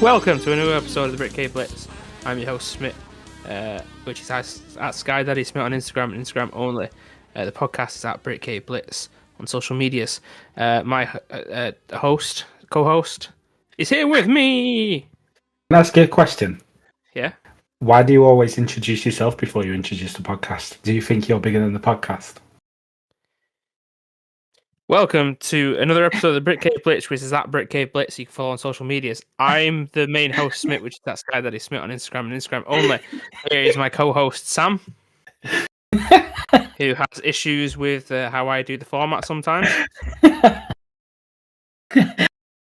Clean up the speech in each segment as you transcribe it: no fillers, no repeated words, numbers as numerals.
Welcome to a new episode of the BritCaveBlitz. I'm your host Smit, which is at SkyDaddy Smit on Instagram and Instagram only. The podcast is at BritCaveBlitz on social medias. My co-host, is here with me. Can I ask you a question? Yeah. Why do you always introduce yourself before you introduce the podcast? Do you think you're bigger than the podcast? Welcome to another episode of the BritCaveBlitz, which is at BritCaveBlitz. You can follow on social medias. I'm the main host, Smit, which is at SkyDaddy Smit on Instagram and Instagram only. Here is my co-host, Sam, who has issues with how I do the format sometimes.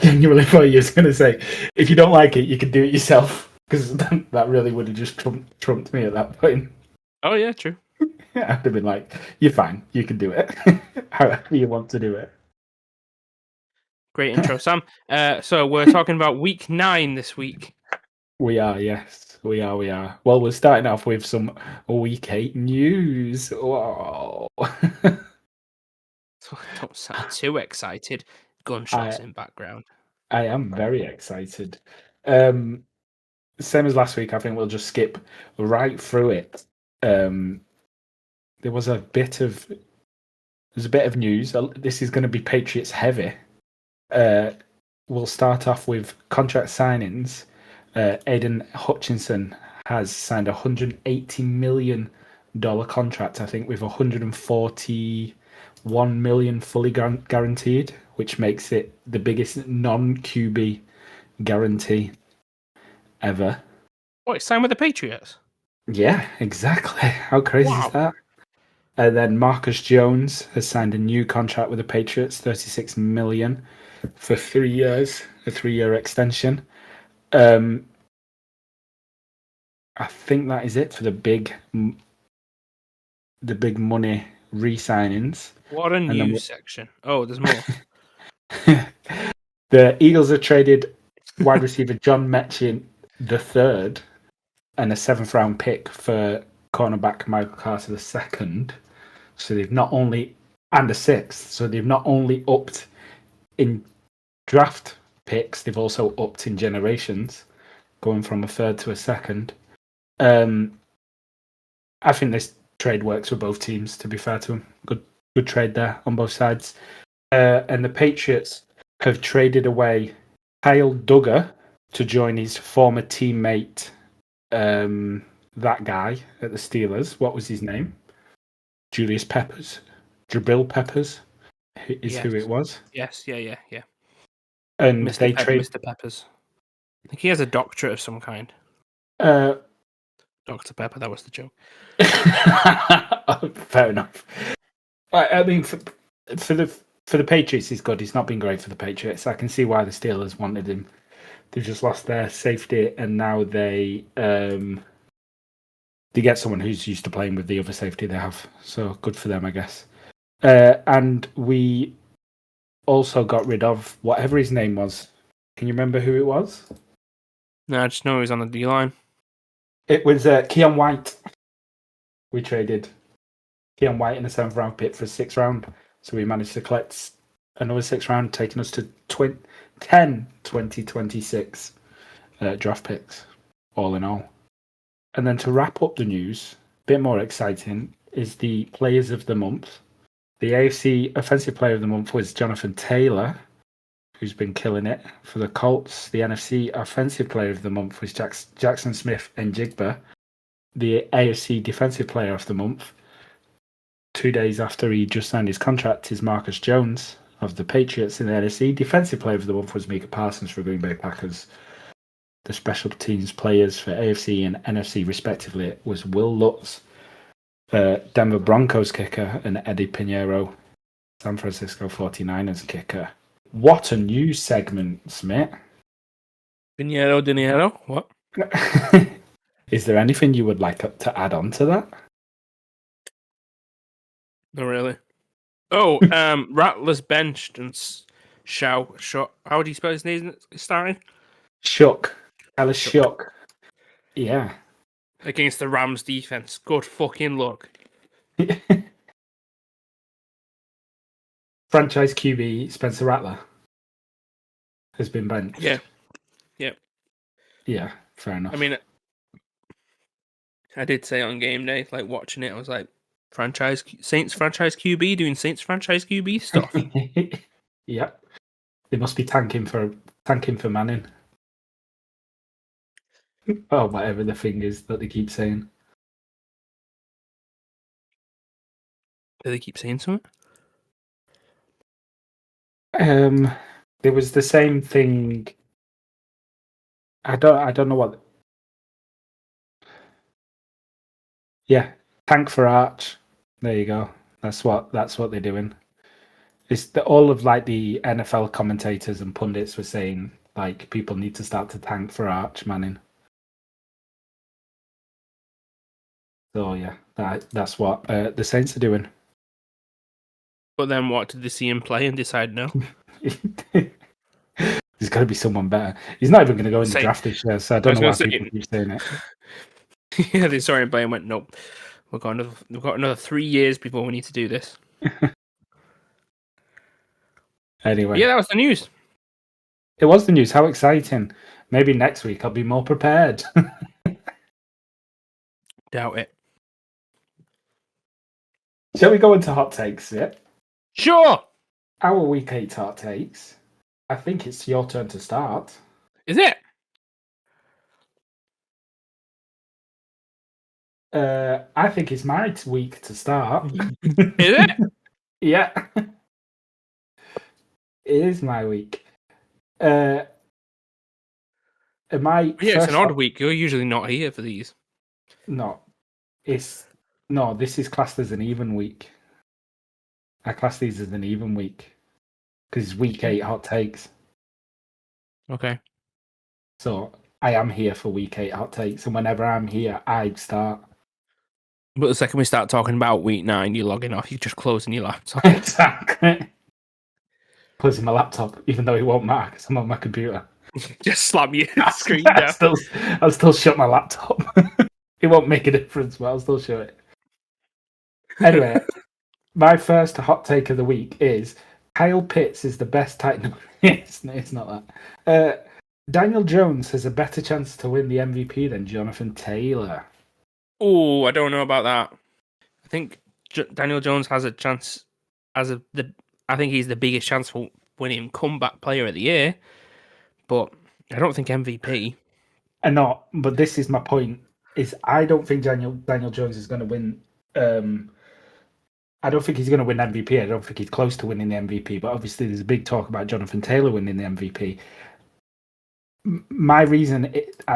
Genuinely thought you was going to say, if you don't like it, you can do it yourself. Because that really would have just trumped me at that point. Oh, yeah, true. I'd have been like, you're fine, you can do it. However you want to do it. Great intro, Sam. So we're talking about week 9 this week. We are, yes. We are. Well, we're starting off with some week 8 news. Whoa. Don't sound too excited. Gunshots in background. I am very excited. Same as last week, I think we'll just skip right through it. There was a bit of news. This is going to be Patriots heavy. We'll start off with contract signings. Aiden Hutchinson has signed a $180 million contract, I think, with $141 million fully guaranteed, which makes it the biggest non-QB guarantee ever. What, it's signed with the Patriots? Yeah, exactly. How crazy is that? And then Marcus Jones has signed a new contract with the Patriots, $36 million for 3 years, a 3-year extension. I think that is it for the big money re-signings. What a news section. Oh, there's more. The Eagles have traded wide receiver John Mechie III and a 7th round pick for cornerback Michael Carter II. So they've not only, and a 6th, so they've not only upped in draft picks, they've also upped in generations, going from a 3rd to a 2nd. I think this trade works for both teams, to be fair to them. Good trade there on both sides. And the Patriots have traded away Kyle Duggar to join his former teammate, that guy at the Steelers. What was his name? Julius Peppers. Jabril Peppers is who it was. Yes, yeah. And Mr. Peppers. I think he has a doctorate of some kind. Dr. Pepper, that was the joke. Fair enough. I mean, for the Patriots, he's good. He's not been great for the Patriots. I can see why the Steelers wanted him. They've just lost their safety, and now they get someone who's used to playing with the other safety they have. So good for them, I guess. And we also got rid of whatever his name was. Can you remember who it was? No, I just know he was on the D-line. It was Keon White. We traded Keon White in a 7th round pick for a 6th round. So we managed to collect another 6th round, taking us to 10 2026 draft picks, all in all. And then to wrap up the news, a bit more exciting, is the Players of the Month. The AFC Offensive Player of the Month was Jonathan Taylor, who's been killing it for the Colts. The NFC Offensive Player of the Month was Jackson Smith and Jigba. The AFC Defensive Player of the Month, 2 days after he just signed his contract, is Marcus Jones of the Patriots. In the NFC Defensive Player of the Month was Micah Parsons for Green Bay Packers. The special teams players for AFC and NFC respectively was Will Lutz, Denver Broncos kicker, and Eddie Pinheiro, San Francisco 49ers kicker. What a news segment, Smit. Dinero, what? Is there anything you would like to add on to that? Not really. Oh, Rattler's benched and Shot. How do you spell his name starting? Shook. Alice Shook. Yeah. Against the Rams defense. Good fucking luck. Franchise QB Spencer Rattler has been benched. Yeah. Yeah, fair enough. I mean, I did say on game day, like watching it, I was like, Saints franchise QB doing Saints franchise QB stuff. Yep. They must be tanking for Manning. Oh, whatever the thing is that they keep saying. Do they keep saying something? There was the same thing. I don't know what. Yeah, tank for Arch. There you go. That's what they're doing. It's all of like the NFL commentators and pundits were saying like people need to start to tank for Arch Manning. So yeah, that's what the Saints are doing. But then what, did they see him play and decide no? There's got to be someone better. He's not even going to go in the draft this year, so I don't know why people keep saying it. Yeah, they saw him play and went, nope. We've got another 3 years before we need to do this. Anyway. Yeah, that was the news. It was the news. How exciting. Maybe next week I'll be more prepared. Doubt it. Shall we go into hot takes, yeah? Sure! Our week 8 hot takes. I think it's your turn to start. Is it? I think it's my week to start. Is it? Yeah. It is my week. It's an odd week. You're usually not here for these. No. This is classed as an even week. I class these as an even week. Because it's week 8 hot takes. Okay. So I am here for week 8 hot takes, and whenever I'm here, I start. But the second we start talking about week 9, you're logging off. You're just closing your laptop. Exactly. Closing my laptop, even though it won't matter because I'm on my computer. Just slam your screen down. I'll still shut my laptop. It won't make a difference, but I'll still show it. Anyway, my first hot take of the week is Kyle Pitts is the best tight end. It's not that. Daniel Jones has a better chance to win the MVP than Jonathan Taylor. Oh, I don't know about that. I think Daniel Jones has a chance I think he's the biggest chance for winning comeback player of the year, but I don't think MVP. And not, but this is my point: is I don't think Daniel Jones is going to win. I don't think he's going to win MVP. I don't think he's close to winning the MVP. But obviously, there's a big talk about Jonathan Taylor winning the MVP. My reason,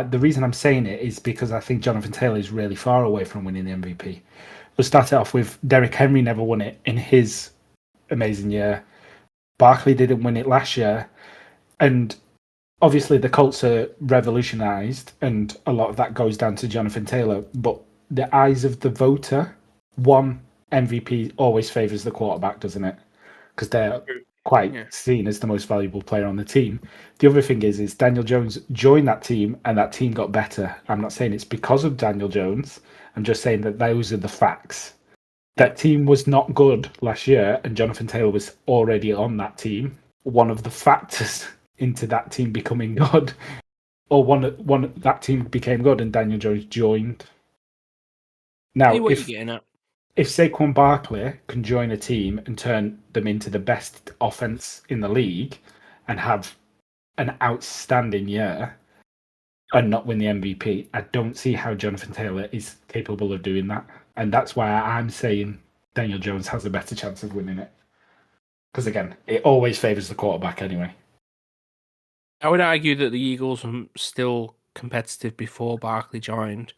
the reason I'm saying it is because I think Jonathan Taylor is really far away from winning the MVP. We'll start it off with Derrick Henry never won it in his amazing year. Barkley didn't win it last year. And obviously the Colts are revolutionized, and a lot of that goes down to Jonathan Taylor. But the eyes of the voter, one MVP always favors the quarterback, doesn't it? Because they're quite seen as the most valuable player on the team. The other thing is Daniel Jones joined that team, and that team got better. I'm not saying it's because of Daniel Jones. I'm just saying that those are the facts. That team was not good last year, and Jonathan Taylor was already on that team. One of the factors into that team becoming good, or one that team became good, and Daniel Jones joined. Now, if Saquon Barkley can join a team and turn them into the best offense in the league and have an outstanding year and not win the MVP, I don't see how Jonathan Taylor is capable of doing that. And that's why I'm saying Daniel Jones has a better chance of winning it. Because again, it always favours the quarterback anyway. I would argue that the Eagles were still competitive before Barkley joined,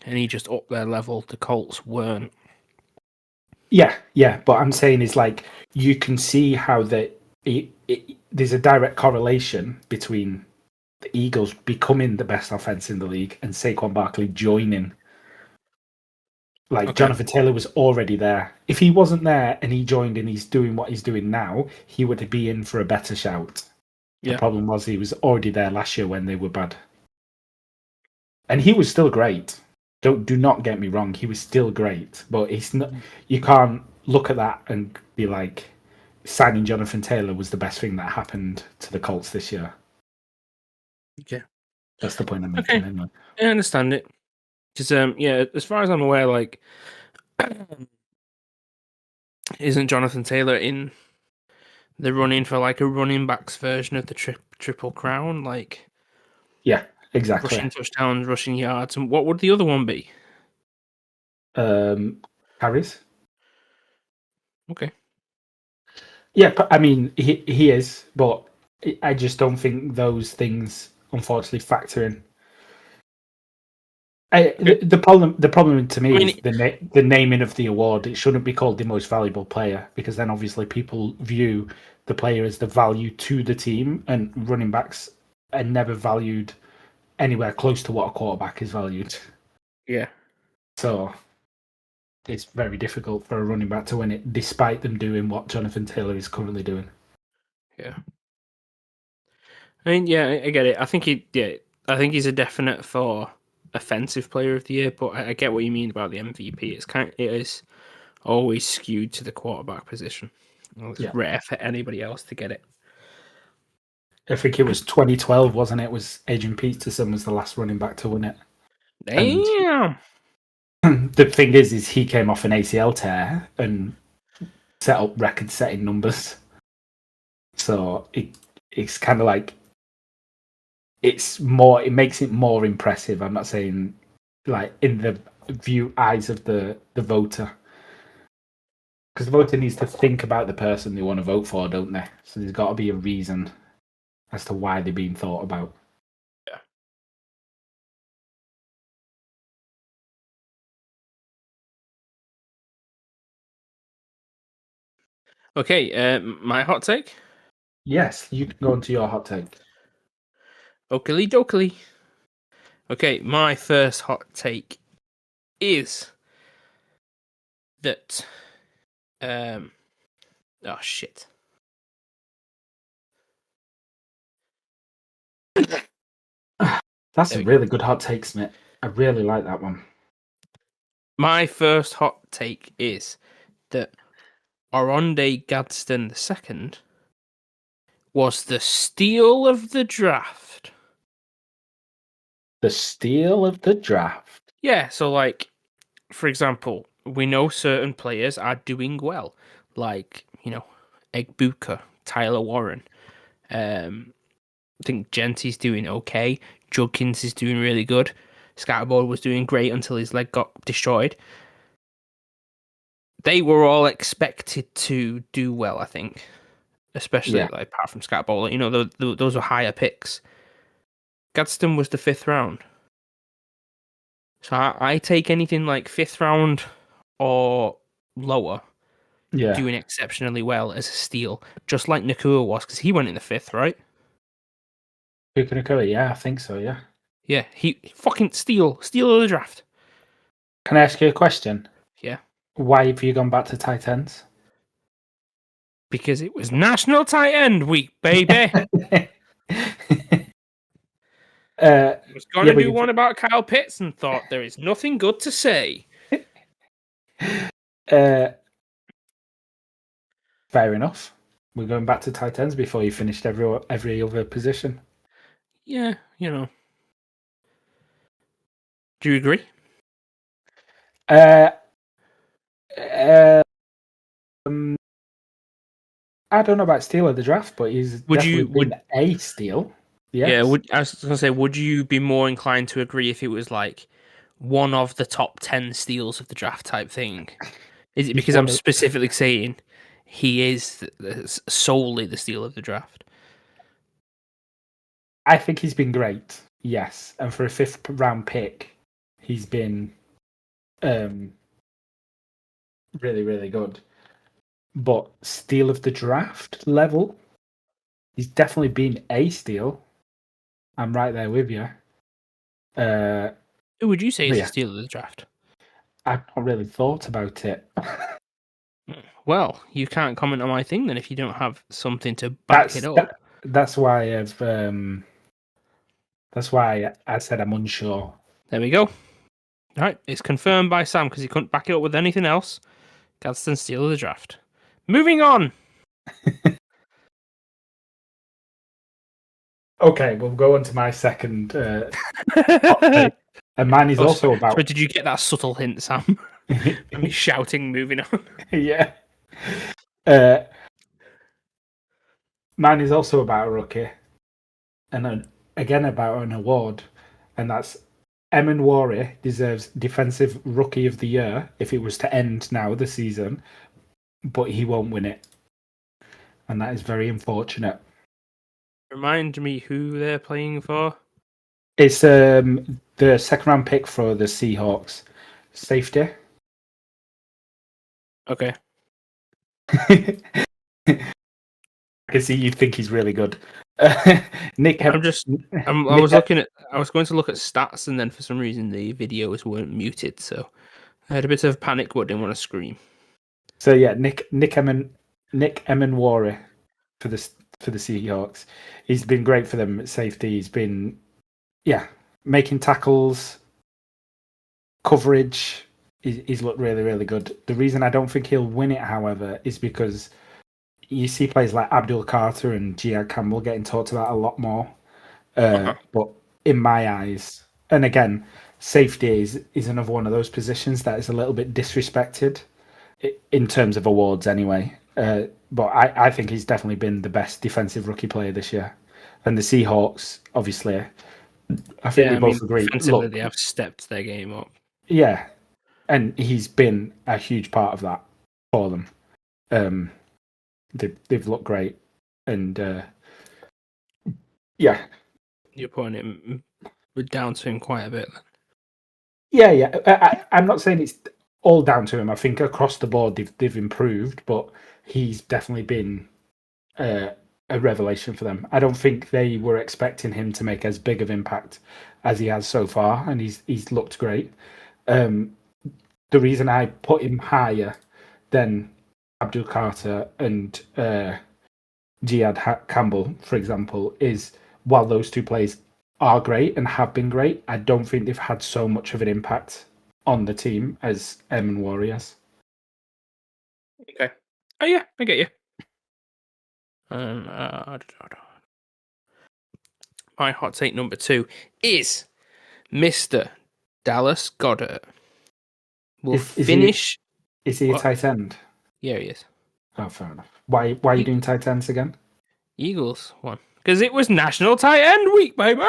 and he just upped their level. The Colts weren't. Yeah, but I'm saying is like you can see how there's a direct correlation between the Eagles becoming the best offense in the league and Saquon Barkley joining. Jonathan Taylor was already there. If he wasn't there and he joined and he's doing what he's doing now, he would be in for a better shout. Yeah. The problem was he was already there last year when they were bad. And he was still great. Do not get me wrong, he was still great. But it's not. You can't look at that and be like, signing Jonathan Taylor was the best thing that happened to the Colts this year. Okay. That's the point I'm making. Okay, Anyway. I understand it. Because yeah, as far as I'm aware, like, isn't Jonathan Taylor in the running for like a running backs version of the triple crown, like Yeah, exactly. rushing touchdowns, rushing yards, and what would the other one be? Carries. Okay. Yeah, but I mean, he is, but I just don't think those things unfortunately factor in. Okay. The problem to I me is mean, the naming of the award. It shouldn't be called the most valuable player because then obviously people view the player as the value to the team, and running backs are never valued anywhere close to what a quarterback is valued. yeah. So it's very difficult for a running back to win it, despite them doing what Jonathan Taylor is currently doing. Yeah. I mean, yeah, I get it. I think I think he's a definite for offensive player of the year, but I get what you mean about the MVP. It is always skewed to the quarterback position. Well, it's Yeah. rare for anybody else to get it. I think it was 2012, wasn't it? Was Adrian Peterson was the last running back to win it. Damn. The thing is he came off an ACL tear and set up record-setting numbers. So it's kind of like it makes it more impressive. I'm not saying like in the eyes of the voter, because the voter needs to think about the person they want to vote for, don't they? So there's got to be a reason as to why they're being thought about. Yeah. Okay, my hot take. Yes, you can go on to your hot take. Oakley dokley. Okay, my first hot take is that oh shit. That's There a we go. really good hot take, Smit. I really like that one. My first hot take is that Oronde Gadsden II was the steal of the draft. The steal of the draft. Yeah, so like, for example, we know certain players are doing well, like, Egbuka, Tyler Warren. I think Genty's doing okay. Judkins is doing really good. Scatterboard was doing great until his leg got destroyed. They were all expected to do well, I think, especially Yeah. like, apart from Scatterboard. Those were higher picks. Gadsden was the 5th round. So I take anything like 5th round or lower Yeah. doing exceptionally well as a steal, just like Nakua was, because he went in the 5th, right? Puka Nakua, yeah, I think so, yeah. Yeah, he fucking steal of the draft. Can I ask you a question? Yeah. Why have you gone back to tight ends? Because it was National Tight End Week, baby. I was going to do one about Kyle Pitts and thought there is nothing good to say. Fair enough. We're going back to tight ends before you finished every other position. Yeah, Do you agree? I don't know about steal of the draft, but he's definitely been a steal. Yes. Yeah, I was going to say, would you be more inclined to agree if it was like one of the top 10 steals of the draft type thing? Is it because I'm specifically saying he is solely the steal of the draft? I think he's been great, yes. And for a 5th round pick, he's been really, really good. But steal of the draft level, he's definitely been a steal. I'm right there with you. Who would you say is the steal of the draft? I've not really thought about it. Well, you can't comment on my thing then if you don't have something to back it up. That's why I said I'm unsure. There we go. All right, it's confirmed by Sam because he couldn't back it up with anything else. Gadsden steal of the draft. Moving on. Okay, we'll go on to my second hot take. And mine is also So about. did you get that subtle hint, Sam? And me shouting, moving on. Yeah. Uh, Mine is also about a rookie, and again about an award, and that's Emin Wari deserves Defensive Rookie of the Year if it was to end now the season, but he won't win it, and that is very unfortunate. Remind me who they're playing for. It's the second round pick for the Seahawks. Safety. Okay. I can see you think he's really good. Nick, I was going to look at stats, and then for some reason the videos weren't muted, so I had a bit of panic, but didn't want to scream. So yeah, Nick Emenwari for the Seahawks. He's been great for them at safety. He's been making tackles, coverage. He's looked really, really good. The reason I don't think he'll win it, however, is because you see players like Abdul Carter and Jihad Campbell getting talked about a lot more. But in my eyes, and again, safety is another one of those positions that is a little bit disrespected in terms of awards anyway. But I think he's definitely been the best defensive rookie player this year. And the Seahawks, obviously, I think we both agree. Defensively, they have stepped their game up. Yeah, and he's been a huge part of that for them. They've looked great, and yeah. You're putting it down to him quite a bit. Yeah. I'm not saying it's all down to him. I think across the board they've improved, but he's definitely been a revelation for them. I don't think they were expecting him to make as big of impact as he has so far, and he's looked great. The reason I put him higher than Abdul Carter and Jihad Campbell, for example, is while those two players are great and have been great, I don't think they've had so much of an impact on the team as Emin Warriors. Okay. Oh yeah, I get you. My hot take number 2 is Mr. Dallas Goedert will finish. Is he a tight end? Yeah, he is. Oh, fair enough. Why are you doing tight ends again? Eagles won. Because it was National Tight End Week, baby!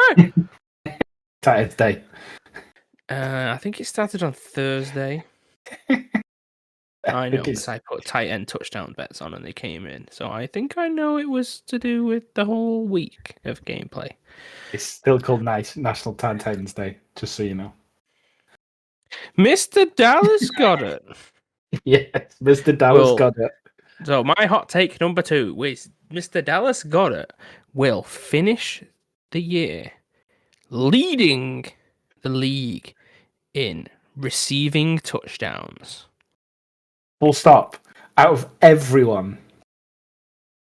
Tight Ends Day. I think it started on Thursday. I know, because I put tight end touchdown bets on and they came in. So I think I know it was to do with the whole week of gameplay. It's still called National Tight Ends Day, just so you know. Mr. Dallas Goedert. Yes, Mr. Dallas Goedert. So my hot take number 2 is Mr. Dallas Goedert will finish the year leading the league in receiving touchdowns. Full stop. Out of everyone,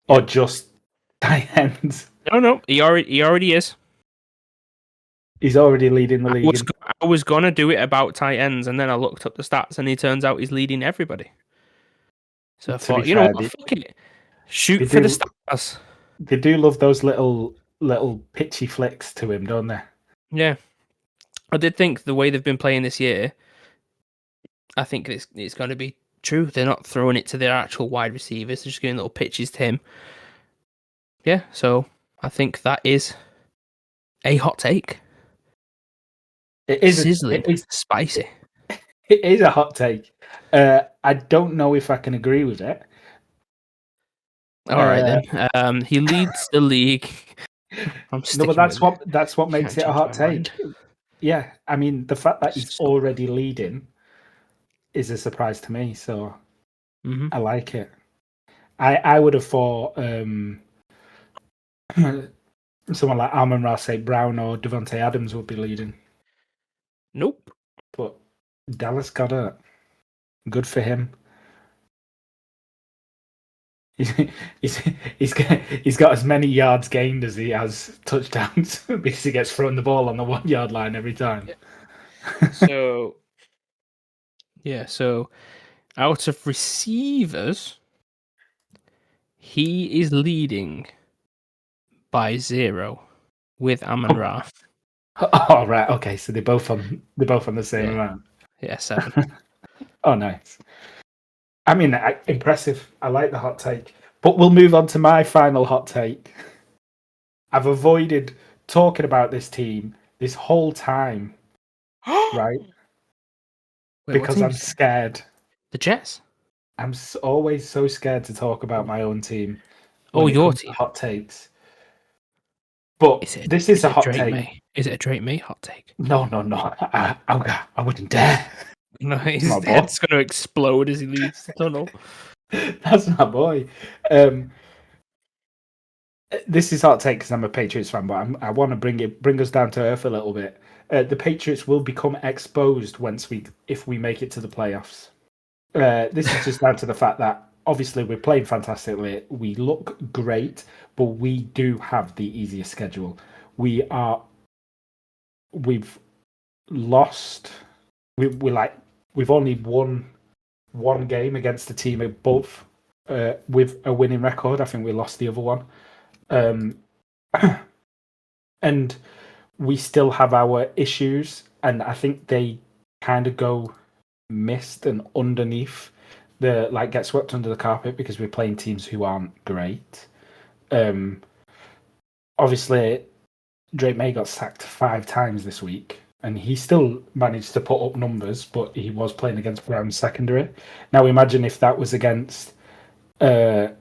or just tight ends? No, he already is. He's already leading the league. I was gonna do it about tight ends, and then I looked up the stats, and he turns out he's leading everybody. So I thought, you know what, fuck it. Shoot for the stars. They do love those little pitchy flicks to him, don't they? Yeah. I did think the way they've been playing this year, I think it's going to be true. They're not throwing it to their actual wide receivers. They're just giving little pitches to him. Yeah, so I think that is a hot take. It is sizzling. It's spicy. It is a hot take. I don't know if I can agree with it. All right then. He leads the league. No, but that's what makes it a hot take. Yeah, I mean the fact that he's already leading is a surprise to me. So I like it. I would have thought someone like Amon-Ra St. Brown or Devontae Adams would be leading. Nope. But Dallas Goedert, good for him. He's got as many yards gained as he has touchdowns because he gets thrown the ball on the 1 yard line every time. So out of receivers, he is leading by 0. with Amon Ra. Oh right, okay. So they're both on the same amount. Yeah, 7. Oh, nice. I mean, impressive. I like the hot take. But we'll move on to my final hot take. I've avoided talking about this team this whole time, right? Wait, Because I'm scared. The Jets? I'm always so scared to talk about my own team Oh, when it your comes to team. hot takes. But this is a hot take. May? Is it a Drake May hot take? No. I wouldn't dare. No, his head's going to explode as he leaves the tunnel. That's my boy. This is hot take because I'm a Patriots fan, but I want to bring us down to earth a little bit. The Patriots will become exposed if we make it to the playoffs. This is just down to the fact that obviously we're playing fantastically. We look great, but we do have the easiest schedule. We've lost. We've only won one game against a team above with a winning record. I think we lost the other one. And we still have our issues, and I think they kind of go missed and underneath get swept under the carpet because we're playing teams who aren't great. Obviously, Drake May got sacked 5 times this week, and he still managed to put up numbers, but he was playing against Brown's secondary. Now imagine if that was against the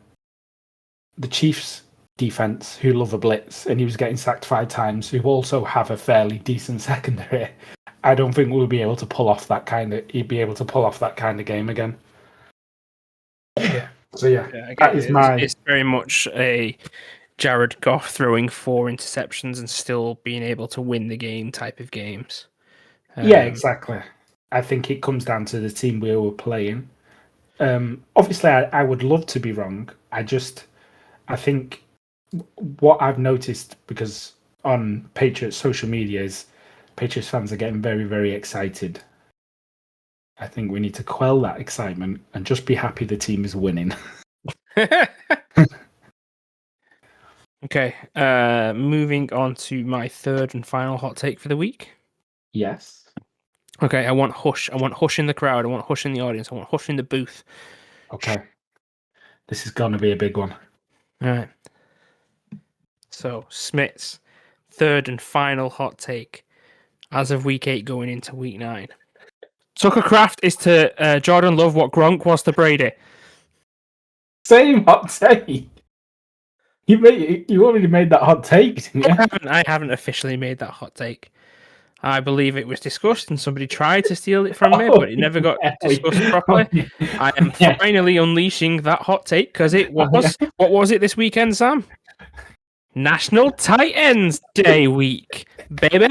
Chiefs defense, who love a blitz, and he was getting sacked 5 times, who also have a fairly decent secondary. I don't think we'll be able to pull off that kind of. He'd be able to pull off that kind of game again. Yeah. So that is my. It's very much a Jared Goff throwing 4 interceptions and still being able to win the game type of games. Yeah, exactly. I think it comes down to the team we were playing. Obviously, I would love to be wrong. I think what I've noticed, because on Patriots social media, is Patriots fans are getting very, very excited. I think we need to quell that excitement and just be happy the team is winning. Okay, moving on to my third and final hot take for the week. Yes. Okay, I want hush. I want hush in the crowd. I want hush in the audience. I want hush in the booth. Okay. This is going to be a big one. All right. So, Smit's third and final hot take as of week 8 going into week 9. Tucker Kraft is to Jordan Love what Gronk was to Brady. Same hot take. You already made that hot take, didn't you? I haven't officially made that hot take. I believe it was discussed and somebody tried to steal it from me, but it never got discussed properly. I am finally unleashing that hot take because it was... What was it this weekend, Sam? National Tight Ends Day week, baby!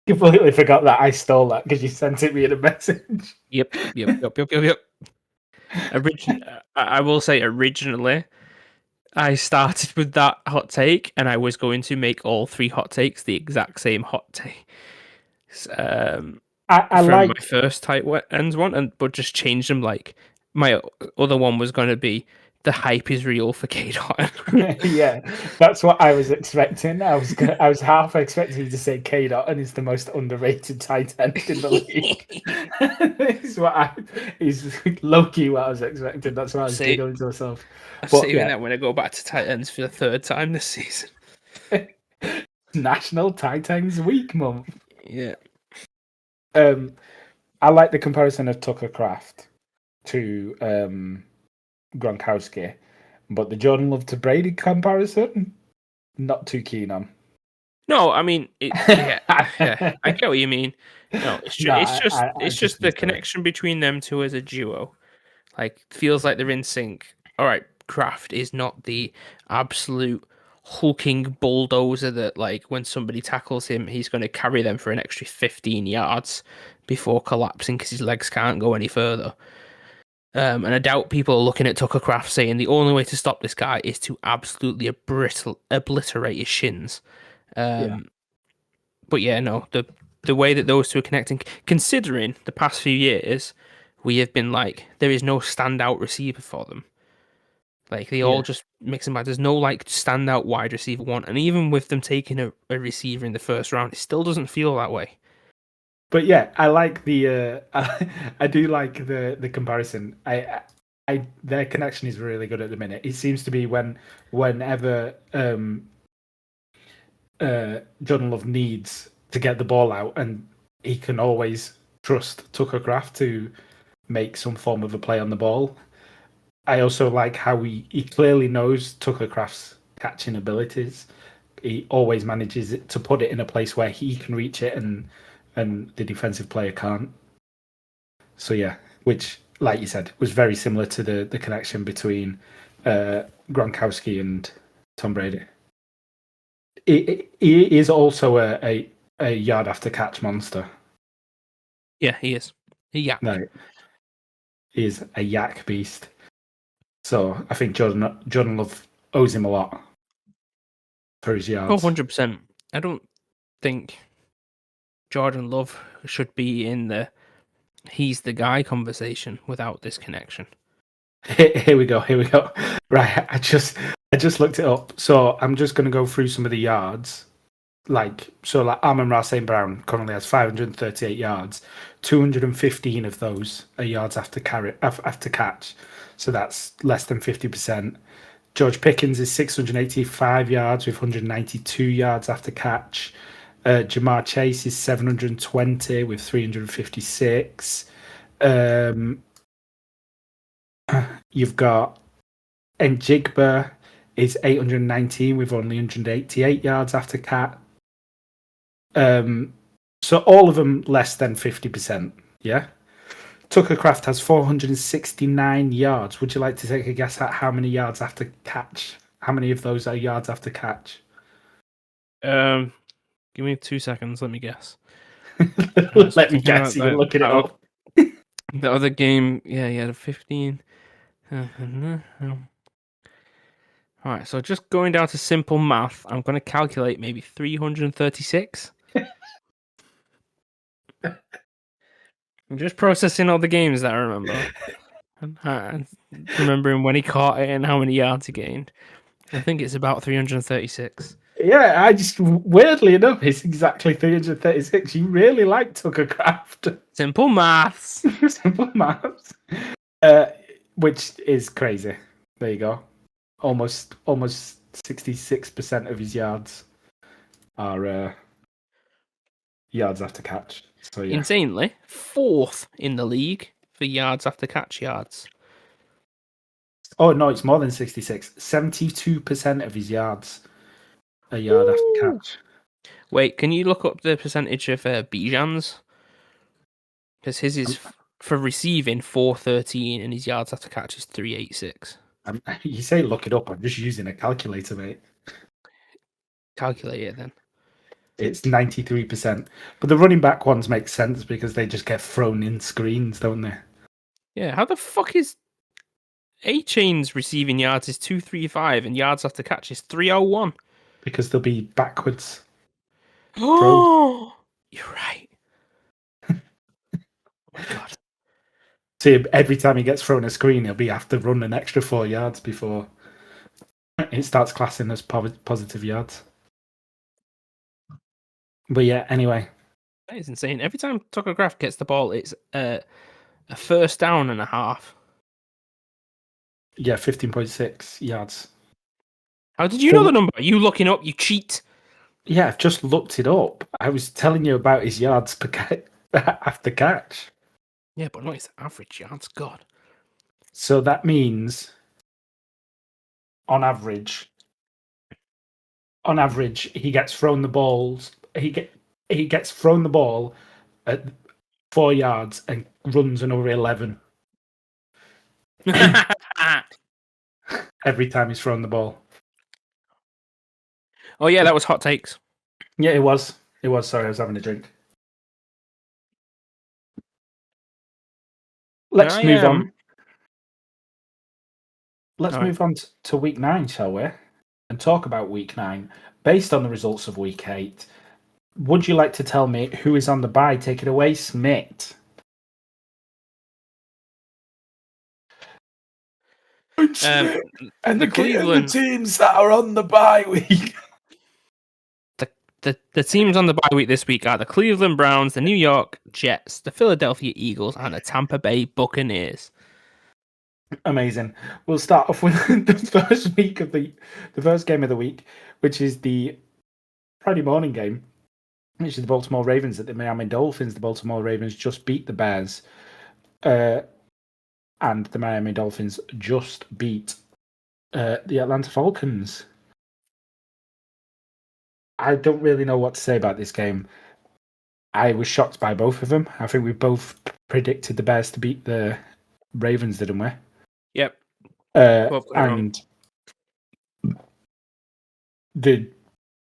Completely forgot that I stole that because you sent it me in a message. Yep. I will say originally, I started with that hot take, and I was going to make all 3 hot takes the exact same hot take. I like my first tight ends one, but just changed them. Like my other one was going to be the hype is real for K-Dot. Yeah, that's what I was expecting. I was half expecting you to say K-Dot and is the most underrated tight end in the league. Is low-key what I was expecting. That's why I was giggling to myself. I'm saving that when I go back to tight ends for the 3rd time this season. National Tight Ends Week month. Yeah. I like the comparison of Tucker Kraft to Gronkowski, but the Jordan Love to Brady comparison, not too keen on. No, I mean, I get what you mean. No, it's just the connection between them two as a duo. Like, feels like they're in sync. All right, Kraft is not the absolute hulking bulldozer that, like, when somebody tackles him, he's going to carry them for an extra 15 yards before collapsing because his legs can't go any further. And I doubt people are looking at Tucker Kraft saying the only way to stop this guy is to absolutely obliterate his shins. But yeah, no, the way that those two are connecting, considering the past few years, we have been like, there is no standout receiver for them. Like they all just mix and match. There's no like standout wide receiver one, and even with them taking a receiver in the first round, it still doesn't feel that way. But yeah, I like the I do like the comparison. Their connection is really good at the minute. It seems to be whenever Jordan Love needs to get the ball out, and he can always trust Tucker Kraft to make some form of a play on the ball. I also like how he clearly knows Tucker Kraft's catching abilities. He always manages to put it in a place where he can reach it and the defensive player can't. So yeah, which, like you said, was very similar to the connection between Gronkowski and Tom Brady. He is also a yard after catch monster. Yeah, he is. Yeah, No, he is a yak beast. So I think Jordan Love owes him a lot for his yards. 100%. I don't think Jordan Love should be in the he's the guy conversation without this connection. Here we go. Right, I just looked it up. So I'm just going to go through some of the yards. Like Amon-Ra St. Brown currently has 538 yards. 215 of those are yards after catch. So that's less than 50%. George Pickens is 685 yards with 192 yards after catch. Jamar Chase is 720 with 356. You've got Njigba is 819 with only 188 yards after catch. So all of them less than 50%. Yeah. Tucker Kraft has 469 yards. Would you like to take a guess at how many yards after catch? How many of those are yards after catch? Give me 2 seconds. Let me guess. Let me guess. You can look it up. The other game, yeah, he had a 15. All right, so just going down to simple math, I'm going to calculate maybe 336. I'm just processing all the games that I remember. and remembering when he caught it and how many yards he gained. I think it's about 336. Yeah, I just, weirdly enough, it's exactly 336. You really like Tucker Kraft. Simple maths. Simple maths. Which is crazy. There you go. Almost 66% of his yards are yards after catch. So yeah. Insanely, 4th in the league for yards after catch yards. Oh no, it's more than 66. 72% of his yards a yard after catch. Wait, can you look up the percentage of Bijan's? Because his is for receiving 413 and his yards after catch is 386. You say look it up. I'm just using a calculator, mate. Calculate it then. It's 93%. But the running back ones make sense because they just get thrown in screens, don't they? Yeah, how the fuck is A-Chain's receiving yards is 235 and yards after catch is 301? Because they'll be backwards. Oh, you're right. Oh my god. See, every time he gets thrown a screen, he'll have to run an extra 4 yards before it starts classing as positive yards. But yeah, anyway. That is insane. Every time Tucker Kraft gets the ball, it's a first down and a half. Yeah, 15.6 yards. How did you know the number? Are you looking up? You cheat. Yeah, I've just looked it up. I was telling you about his yards after catch. Yeah, but not his average yards. God. So that means, on average, he gets thrown the balls. He gets thrown the ball at 4 yards and runs another 11 every time he's thrown the ball. Oh yeah, that was hot takes. Yeah, it was. It was. Sorry, I was having a drink. Let's move on. Let's move on to week 9, shall we? And talk about week 9 based on the results of week 8. Would you like to tell me who is on the bye? Take it away, Smit. And the teams that are on the bye week. The teams on the bye week this week are the Cleveland Browns, the New York Jets, the Philadelphia Eagles, and the Tampa Bay Buccaneers. Amazing. We'll start off with the first game of the week, which is the Friday morning game, which is the Baltimore Ravens at the Miami Dolphins. The Baltimore Ravens just beat the Bears, and the Miami Dolphins just beat the Atlanta Falcons. I don't really know what to say about this game. I was shocked by both of them. I think we both predicted the Bears to beat the Ravens, didn't we? Yep. And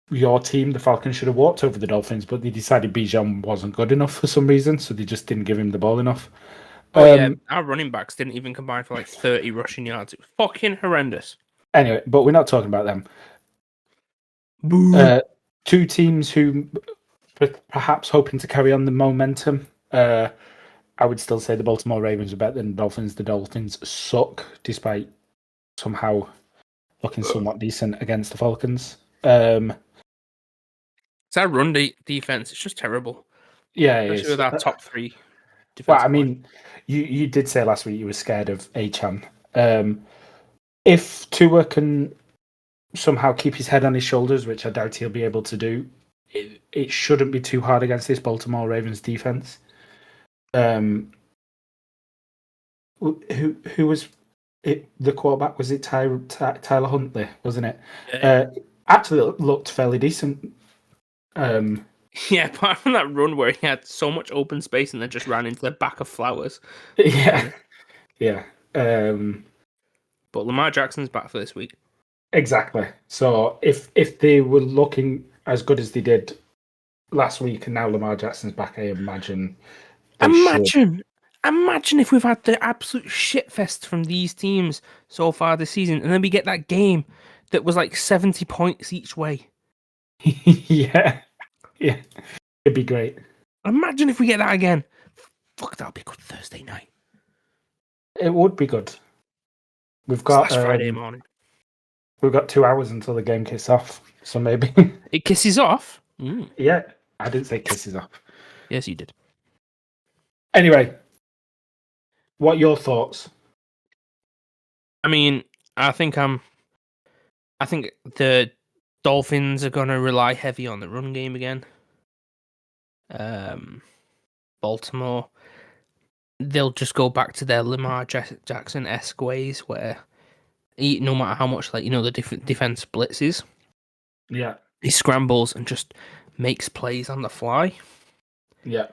your team, the Falcons, should have walked over the Dolphins, but they decided Bijan wasn't good enough for some reason, so they just didn't give him the ball enough. Yeah, our running backs didn't even combine for like 30 rushing yards. It was fucking horrendous. Anyway, but we're not talking about them. Two teams who perhaps hoping to carry on the momentum. I would still say the Baltimore Ravens are better than the Dolphins. The Dolphins suck, despite somehow looking somewhat decent against the Falcons. It's our run defense. It's just terrible. Yeah, especially with our top three. Well, I mean, you did say last week you were scared of Achane. If Tua can somehow keep his head on his shoulders, which I doubt he'll be able to do, it shouldn't be too hard against this Baltimore Ravens defense. Who was it? The quarterback, was it Tyler Huntley, wasn't it? Yeah. Actually looked fairly decent. Yeah, apart from that run where he had so much open space and then just ran into the back of Flowers. Yeah. But Lamar Jackson's back for this week. Exactly. So if they were looking as good as they did last week and now Lamar Jackson's back, I imagine. Imagine if we've had the absolute shit fest from these teams so far this season, and then we get that game that was like 70 points each way. Yeah, it'd be great. Imagine if we get that again. Fuck, that'll be a good Thursday night. It would be good. We've got Friday morning. We've got 2 hours until the game kicks off, so maybe it kisses off. Yeah, I didn't say kisses off. Yes, you did. Anyway, what are your thoughts? I mean, I think the Dolphins are going to rely heavy on the run game again. Baltimore, they'll just go back to their Lamar Jackson-esque ways where no matter how much, the different defense blitzes, yeah, he scrambles and just makes plays on the fly. Yeah.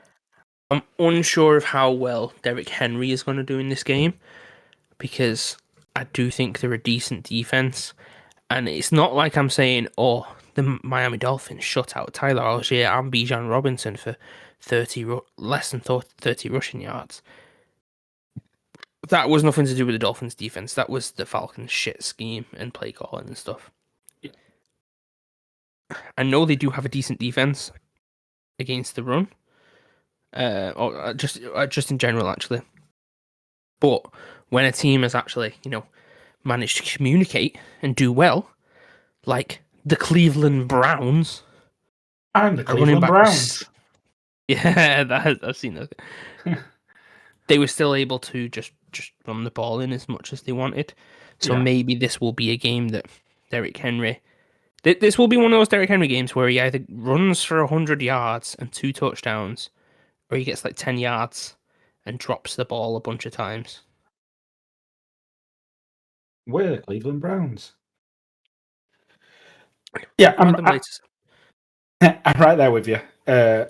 I'm unsure of how well Derrick Henry is going to do in this game because I do think they're a decent defense. And it's not like I'm saying, the Miami Dolphins shut out Tyler Algier and Bijan Robinson for less than 30 rushing yards. That was nothing to do with the Dolphins' defense. That was the Falcons' shit scheme and play calling and stuff. Yeah. I know they do have a decent defense against the run, or just in general, actually. But when a team has actually, managed to communicate and do well, like the Cleveland Browns. I'm the Cleveland Browns. Yeah, I've seen that. They were still able to just run the ball in as much as they wanted. So maybe this will be a game that Derrick Henry... This will be one of those Derrick Henry games where he either runs for 100 yards and 2 touchdowns, or he gets 10 yards and drops the ball a bunch of times. We're the Cleveland Browns. Yeah, I'm right there with you. Oh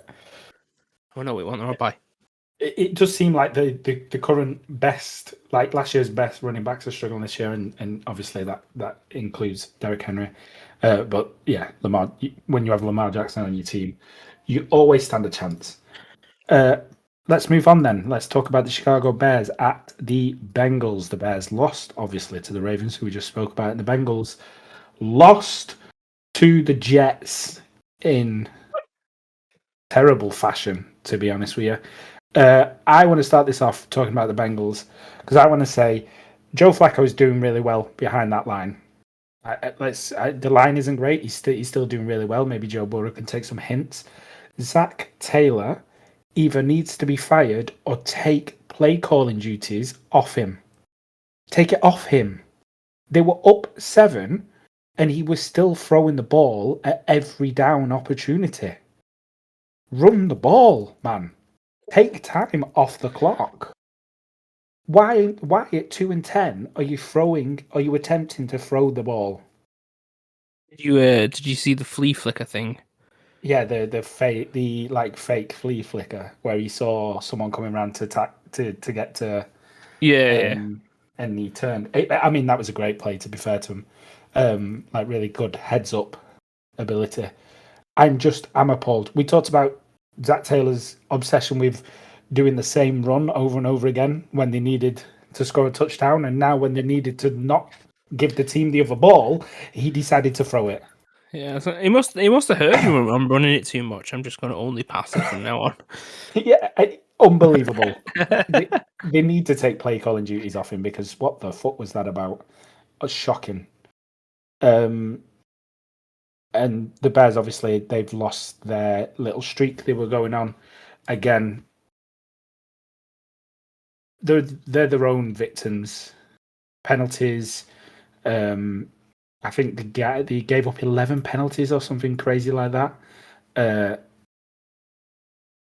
no, we want them bye. It does seem like the current best, like last year's best running backs are struggling this year, and obviously that includes Derrick Henry. But yeah, Lamar. When you have Lamar Jackson on your team, you always stand a chance. Let's move on then. Let's talk about the Chicago Bears at the Bengals. The Bears lost, obviously, to the Ravens, who we just spoke about, and the Bengals lost to the Jets in terrible fashion, to be honest with you. I want to start this off talking about the Bengals because I want to say Joe Flacco is doing really well behind that line. The line isn't great. He's still doing really well. Maybe Joe Burrow can take some hints. Zach Taylor either needs to be fired or take play calling duties off him. Take it off him. They were up 7, and he was still throwing the ball at every down opportunity. Run the ball, man. Take time off the clock. Why at 2-10 are you attempting to throw the ball? Did you see the flea flicker thing? Yeah, the fake flea flicker where he saw someone coming around to get to Yeah. and he turned. I mean, that was a great play, to be fair to him. Like really good heads up ability. I'm appalled. We talked about Zach Taylor's obsession with doing the same run over and over again when they needed to score a touchdown, and now when they needed to not give the team the other ball, he decided to throw it. Yeah, so he must have heard me when I'm running it too much. I'm just going to only pass it from now on. Yeah, unbelievable. they need to take play calling duties off him, because what the fuck was that about? It's shocking. And the Bears, obviously, they've lost their little streak they were going on. Again, they're their own victims. Penalties. I think they gave up 11 penalties or something crazy like that.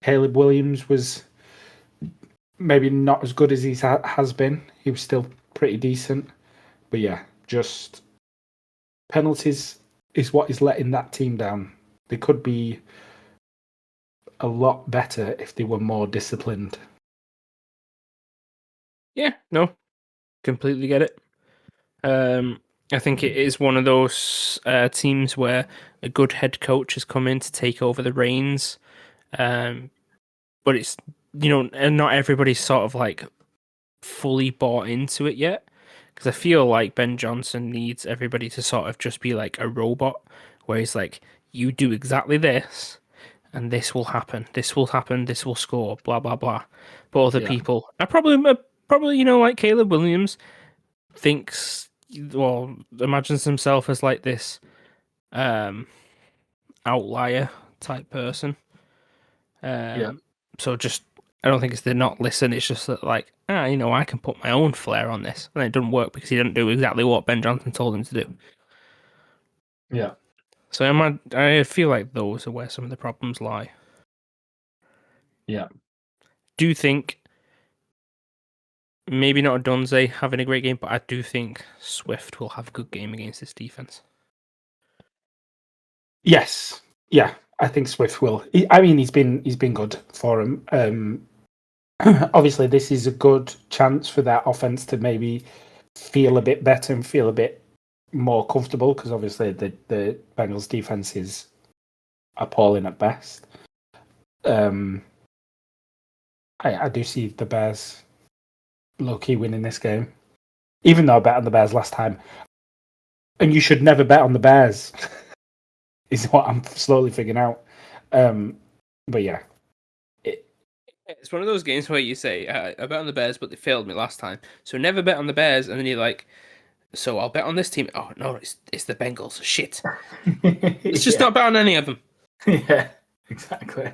Caleb Williams was maybe not as good as he has been. He was still pretty decent. But yeah, just penalties is what is letting that team down. They could be a lot better if they were more disciplined. Yeah, no, completely get it. I think it is one of those teams where a good head coach has come in to take over the reins. But it's, and not everybody's sort of like fully bought into it yet. Because I feel like Ben Johnson needs everybody to sort of just be like a robot, where he's like, you do exactly this, and this will happen. This will happen. This will score. Blah blah blah. But other people, I probably like Caleb Williams, imagines himself as like this outlier type person. So just, I don't think it's they're not listen. It's just that like, I can put my own flair on this, and it doesn't work because he didn't do exactly what Ben Johnson told him to do. Yeah. So I feel like those are where some of the problems lie. Yeah. Do you think maybe not Dunze having a great game, but I do think Swift will have a good game against this defense? Yes. Yeah. I think Swift will. I mean, he's been good for him. Obviously, this is a good chance for that offense to maybe feel a bit better and feel a bit more comfortable, because obviously the Bengals defense is appalling at best. I do see the Bears low-key winning this game, even though I bet on the Bears last time. And you should never bet on the Bears, is what I'm slowly figuring out. But yeah. It's one of those games where you say, I bet on the Bears, but they failed me last time. So never bet on the Bears, and then you're like, so I'll bet on this team. Oh, no, it's the Bengals. Shit. Let's just not bet on any of them. Yeah, exactly.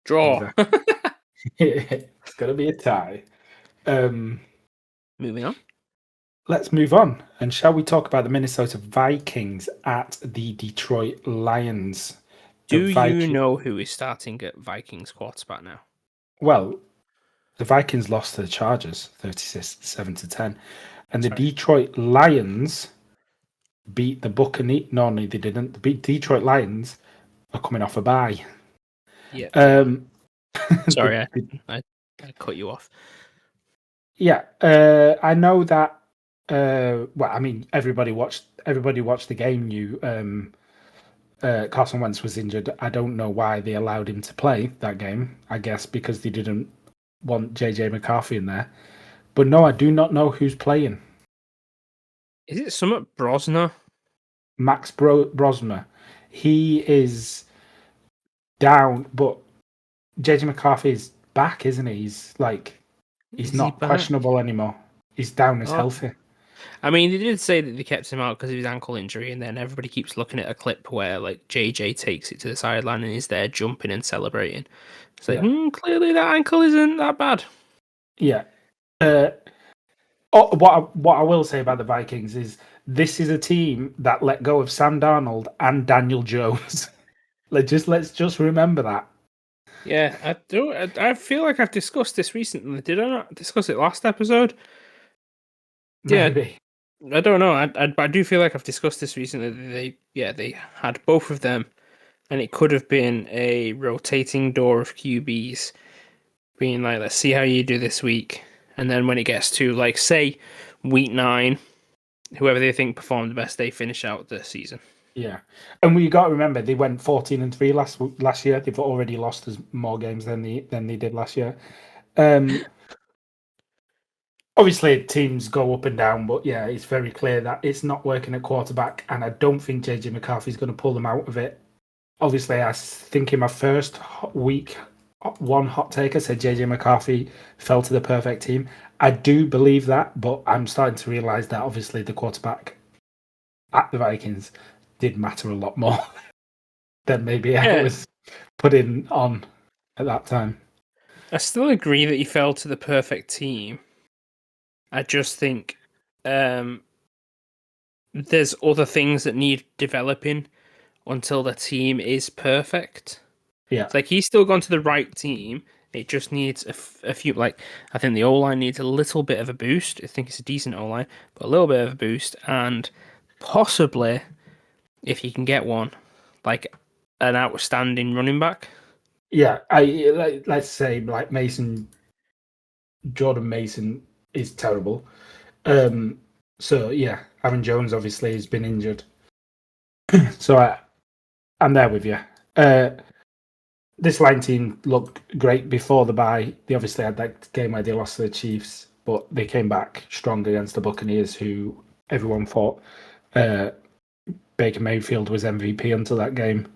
Draw. Exactly. It's got to be a tie. Moving on. Let's move on. And shall we talk about the Minnesota Vikings at the Detroit Lions? Do you know who is starting at Vikings quarterback now? Well, the Vikings lost to the Chargers 37-10. And the Detroit Lions beat the Buccaneers. No, they didn't. The Detroit Lions are coming off a bye. Yeah. Sorry, I cut you off. Yeah, I know that. Well, I mean, everybody watched the game. Carson Wentz was injured. I don't know why they allowed him to play that game. I guess because they didn't want JJ McCarthy in there. But no, I do not know who's playing. Is it Summit Brosner? Max Brosmer. He is down, but JJ McCarthy is back, isn't he? He's not questionable anymore. He's down as Oh. healthy. I mean, they did say that they kept him out because of his ankle injury, and then everybody keeps looking at a clip where like JJ takes it to the sideline and he's there jumping and celebrating. It's like, clearly that ankle isn't that bad. Yeah. What I will say about the Vikings is this is a team that let go of Sam Darnold and Daniel Jones. let's just remember that. Yeah, I do. I feel like I've discussed this recently. Did I not discuss it last episode? Maybe. Yeah, I don't know. I do feel like I've discussed this recently. They had both of them, and it could have been a rotating door of QBs being like, let's see how you do this week, and then when it gets to like say week 9, whoever they think performed the best, they finish out the season. Yeah, and we got to remember they went 14-3 last year. They've already lost as more games than they did last year. Obviously, teams go up and down, but yeah, it's very clear that it's not working at quarterback, and I don't think JJ McCarthy's going to pull them out of it. Obviously, I think in my first week, one hot take, I said JJ McCarthy fell to the perfect team. I do believe that, but I'm starting to realise that obviously the quarterback at the Vikings did matter a lot more than maybe I was putting on at that time. I still agree that he fell to the perfect team. I just think there's other things that need developing until the team is perfect. Yeah. It's like he's still gone to the right team. It just needs a few. Like, I think the O-line needs a little bit of a boost. I think it's a decent O-line, but a little bit of a boost. And possibly, if you can get one, like an outstanding running back. Yeah, let's say like Jordan Mason is terrible. So yeah, Aaron Jones obviously has been injured. So I'm there with you. This line team looked great before the bye. They obviously had that game where they lost to the Chiefs, but they came back strong against the Buccaneers, who everyone thought Baker Mayfield was MVP until that game.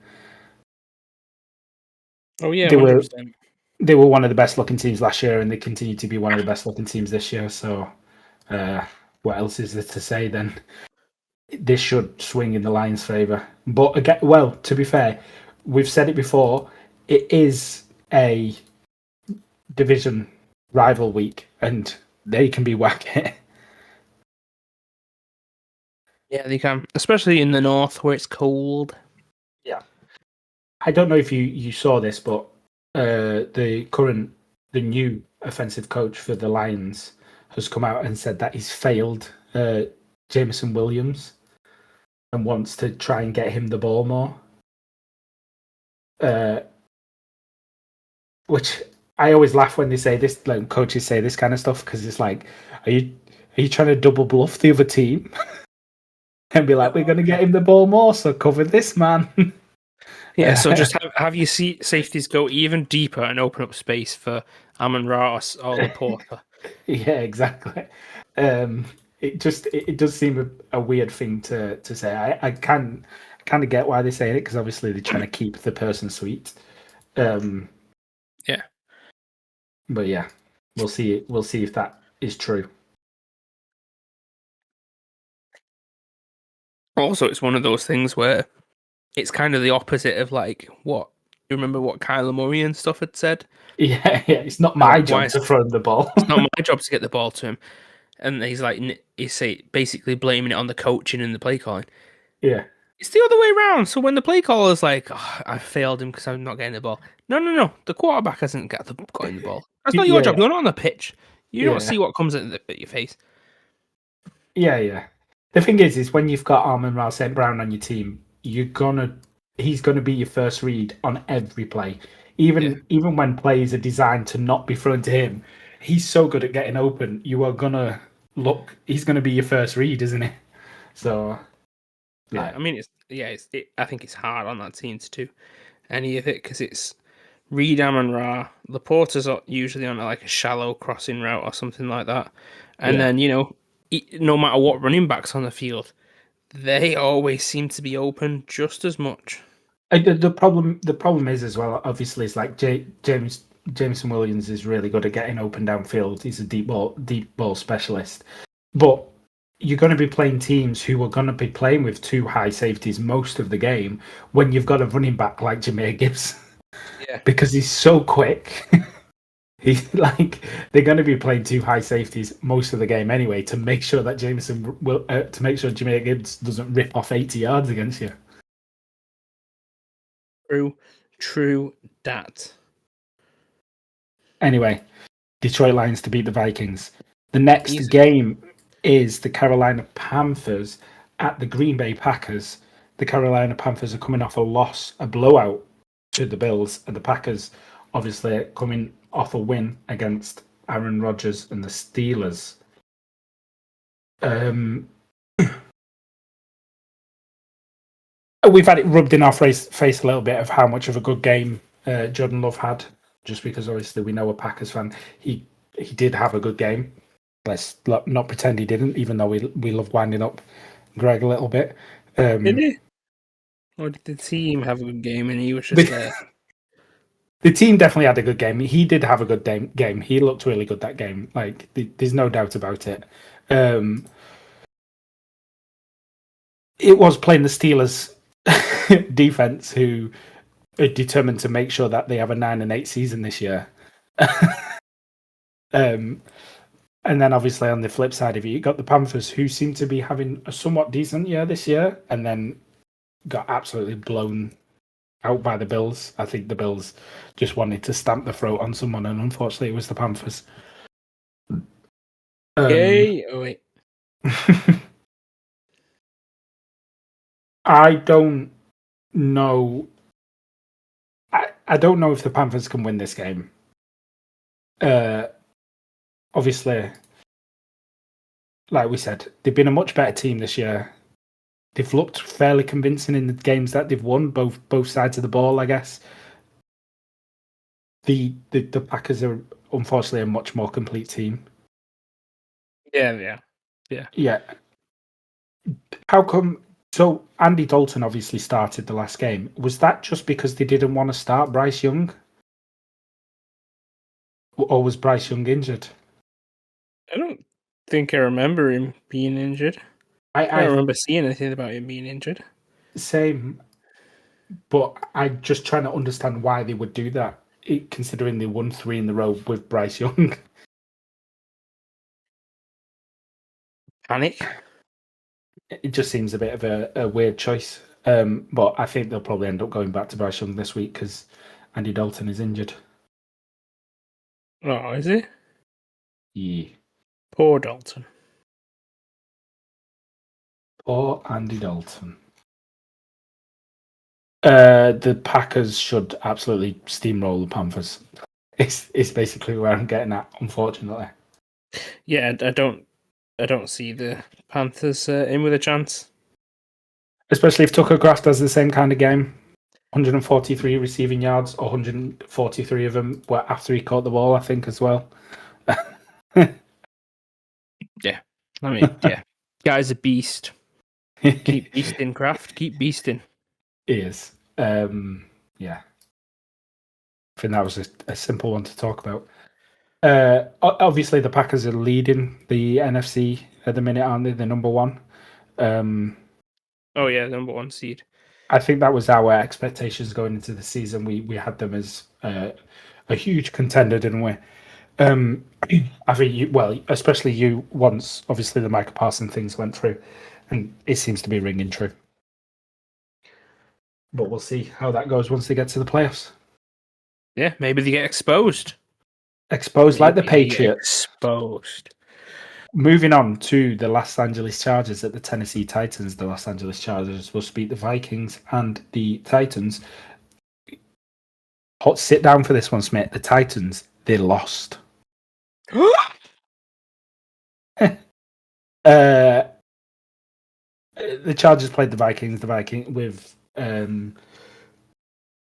Oh yeah, 100%. They were one of the best looking teams last year, and they continue to be one of the best looking teams this year. So, what else is there to say then? This should swing in the Lions' favour. But again, well, to be fair, we've said it before. It is a division rival week, and they can be wacky. Yeah, they can, especially in the north where it's cold. Yeah, I don't know if you saw this, but the new offensive coach for the Lions has come out and said that he's failed Jameson Williams and wants to try and get him the ball more. Which I always laugh when they say this, like coaches say this kind of stuff, because it's like, are you trying to double bluff the other team and be like, we're going to get him the ball more, so cover this man. Yeah, so just have your safeties go even deeper and open up space for Amon-Ra or Laporta. Yeah, exactly. It does seem a weird thing to say. I can kind of get why they say it, because obviously they're trying to keep the person sweet. Yeah, but yeah, we'll see. We'll see if that is true. Also, it's one of those things where it's kind of the opposite of like what you remember what Kyler Murray and stuff had said. Yeah. It's not my job to throw him the ball. It's not my job to get the ball to him, and he's basically blaming it on the coaching and the play calling. Yeah, it's the other way around. So when the play caller's like, oh, I failed him because I'm not getting the ball. No, the quarterback hasn't gotten the ball. That's not your job. You're not on the pitch. You don't see what comes at your face. Yeah. The thing is when you've got Amon-Ra St. Brown on your team, he's gonna be your first read on every play. Even when plays are designed to not be thrown to him, he's so good at getting open. You are gonna look. He's gonna be your first read, isn't he? So, yeah. I mean, I think it's hard on that team to do any of it because it's Reed, Amon-Ra. Laporta's usually on like a shallow crossing route or something like that, and then no matter what running backs on the field, they always seem to be open just as much. The problem is as well. Obviously, it's like James Jameson Williams is really good at getting open downfield. He's a deep ball specialist. But you're going to be playing teams who are going to be playing with two high safeties most of the game when you've got a running back like Jahmyr Gibbs. Yeah. Because he's so quick. He's like, they're going to be playing two high safeties most of the game anyway to make sure that to make sure Jahmyr Gibbs doesn't rip off 80 yards against you. True that. Anyway, Detroit Lions to beat the Vikings. The next Easy. game is the Carolina Panthers at the Green Bay Packers. The Carolina Panthers are coming off a blowout to the Bills, and the Packers obviously coming off a win against Aaron Rodgers and the Steelers. We've had it rubbed in our face a little bit of how much of a good game Jordan Love had, just because obviously we know a Packers fan. He did have a good game. Let's not pretend he didn't, even though we love winding up Greg a little bit. Did he? Or did the team have a good game and he was just there? The team definitely had a good game. He did have a good game. He looked really good that game. Like, there's no doubt about it. It was playing the Steelers defense, who are determined to make sure that they have a 9-8 season this year. And then obviously on the flip side of it, you got the Panthers, who seem to be having a somewhat decent year this year, and then got absolutely blown out by the Bills. I think the Bills just wanted to stamp the throat on someone, and unfortunately it was the Panthers. Yay! Oh wait. I don't know. I don't know if the Panthers can win this game. Obviously, like we said, they've been a much better team this year. They've looked fairly convincing in the games that they've won, both sides of the ball, I guess. The Packers are unfortunately a much more complete team. Yeah. How come? So Andy Dalton obviously started the last game. Was that just because they didn't want to start Bryce Young? Or was Bryce Young injured? I don't think I remember him being injured. I don't remember seeing anything about him being injured. Same. But I'm just trying to understand why they would do that, considering they won 3 in a row with Bryce Young. Panic? It just seems a bit of a weird choice. But I think they'll probably end up going back to Bryce Young this week because Andy Dalton is injured. Oh, is he? Yeah. Poor Dalton. Poor Andy Dalton. The Packers should absolutely steamroll the Panthers. It's basically where I'm getting at, unfortunately. Yeah, I don't see the Panthers in with a chance. Especially if Tucker Kraft has the same kind of game. 143 receiving yards, 143 of them were after he caught the ball, I think, as well. Yeah. I mean, yeah. Guy's a beast. Keep beasting, Kraft. Keep beasting. He is. Yeah. I think that was a simple one to talk about. Obviously, the Packers are leading the NFC at the minute, aren't they? The number one. Oh, yeah, number 1 seed. I think that was our expectations going into the season. We had them as a huge contender, didn't we? I think especially you, once obviously the Micah Parsons things went through, and it seems to be ringing true. But we'll see how that goes once they get to the playoffs. Yeah, maybe they get exposed. Exposed like the Patriots. Exposed. Moving on to the Los Angeles Chargers at the Tennessee Titans. The Los Angeles Chargers will beat the Vikings and the Titans. Sit down for this one, Smit. The Titans, they lost. The Chargers played the Vikings. The Vikings with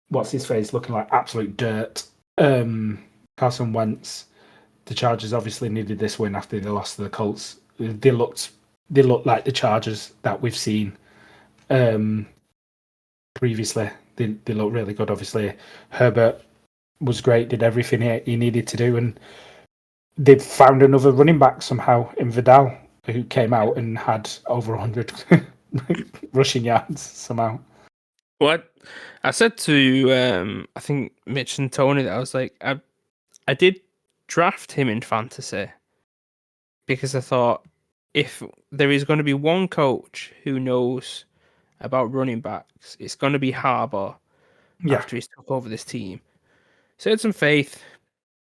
what's his face looking like absolute dirt. Carson Wentz. The Chargers obviously needed this win after they lost to the Colts. They looked like the Chargers that we've seen previously. They look really good. Obviously, Herbert was great, did everything he needed to do, and they've found another running back somehow in Vidal, who came out and had over 100 rushing yards somehow. What I said to I think Mitch and Tony that I was like, I did draft him in fantasy because I thought if there is going to be one coach who knows about running backs, it's going to be Harbaugh after he's took over this team. So he had some faith.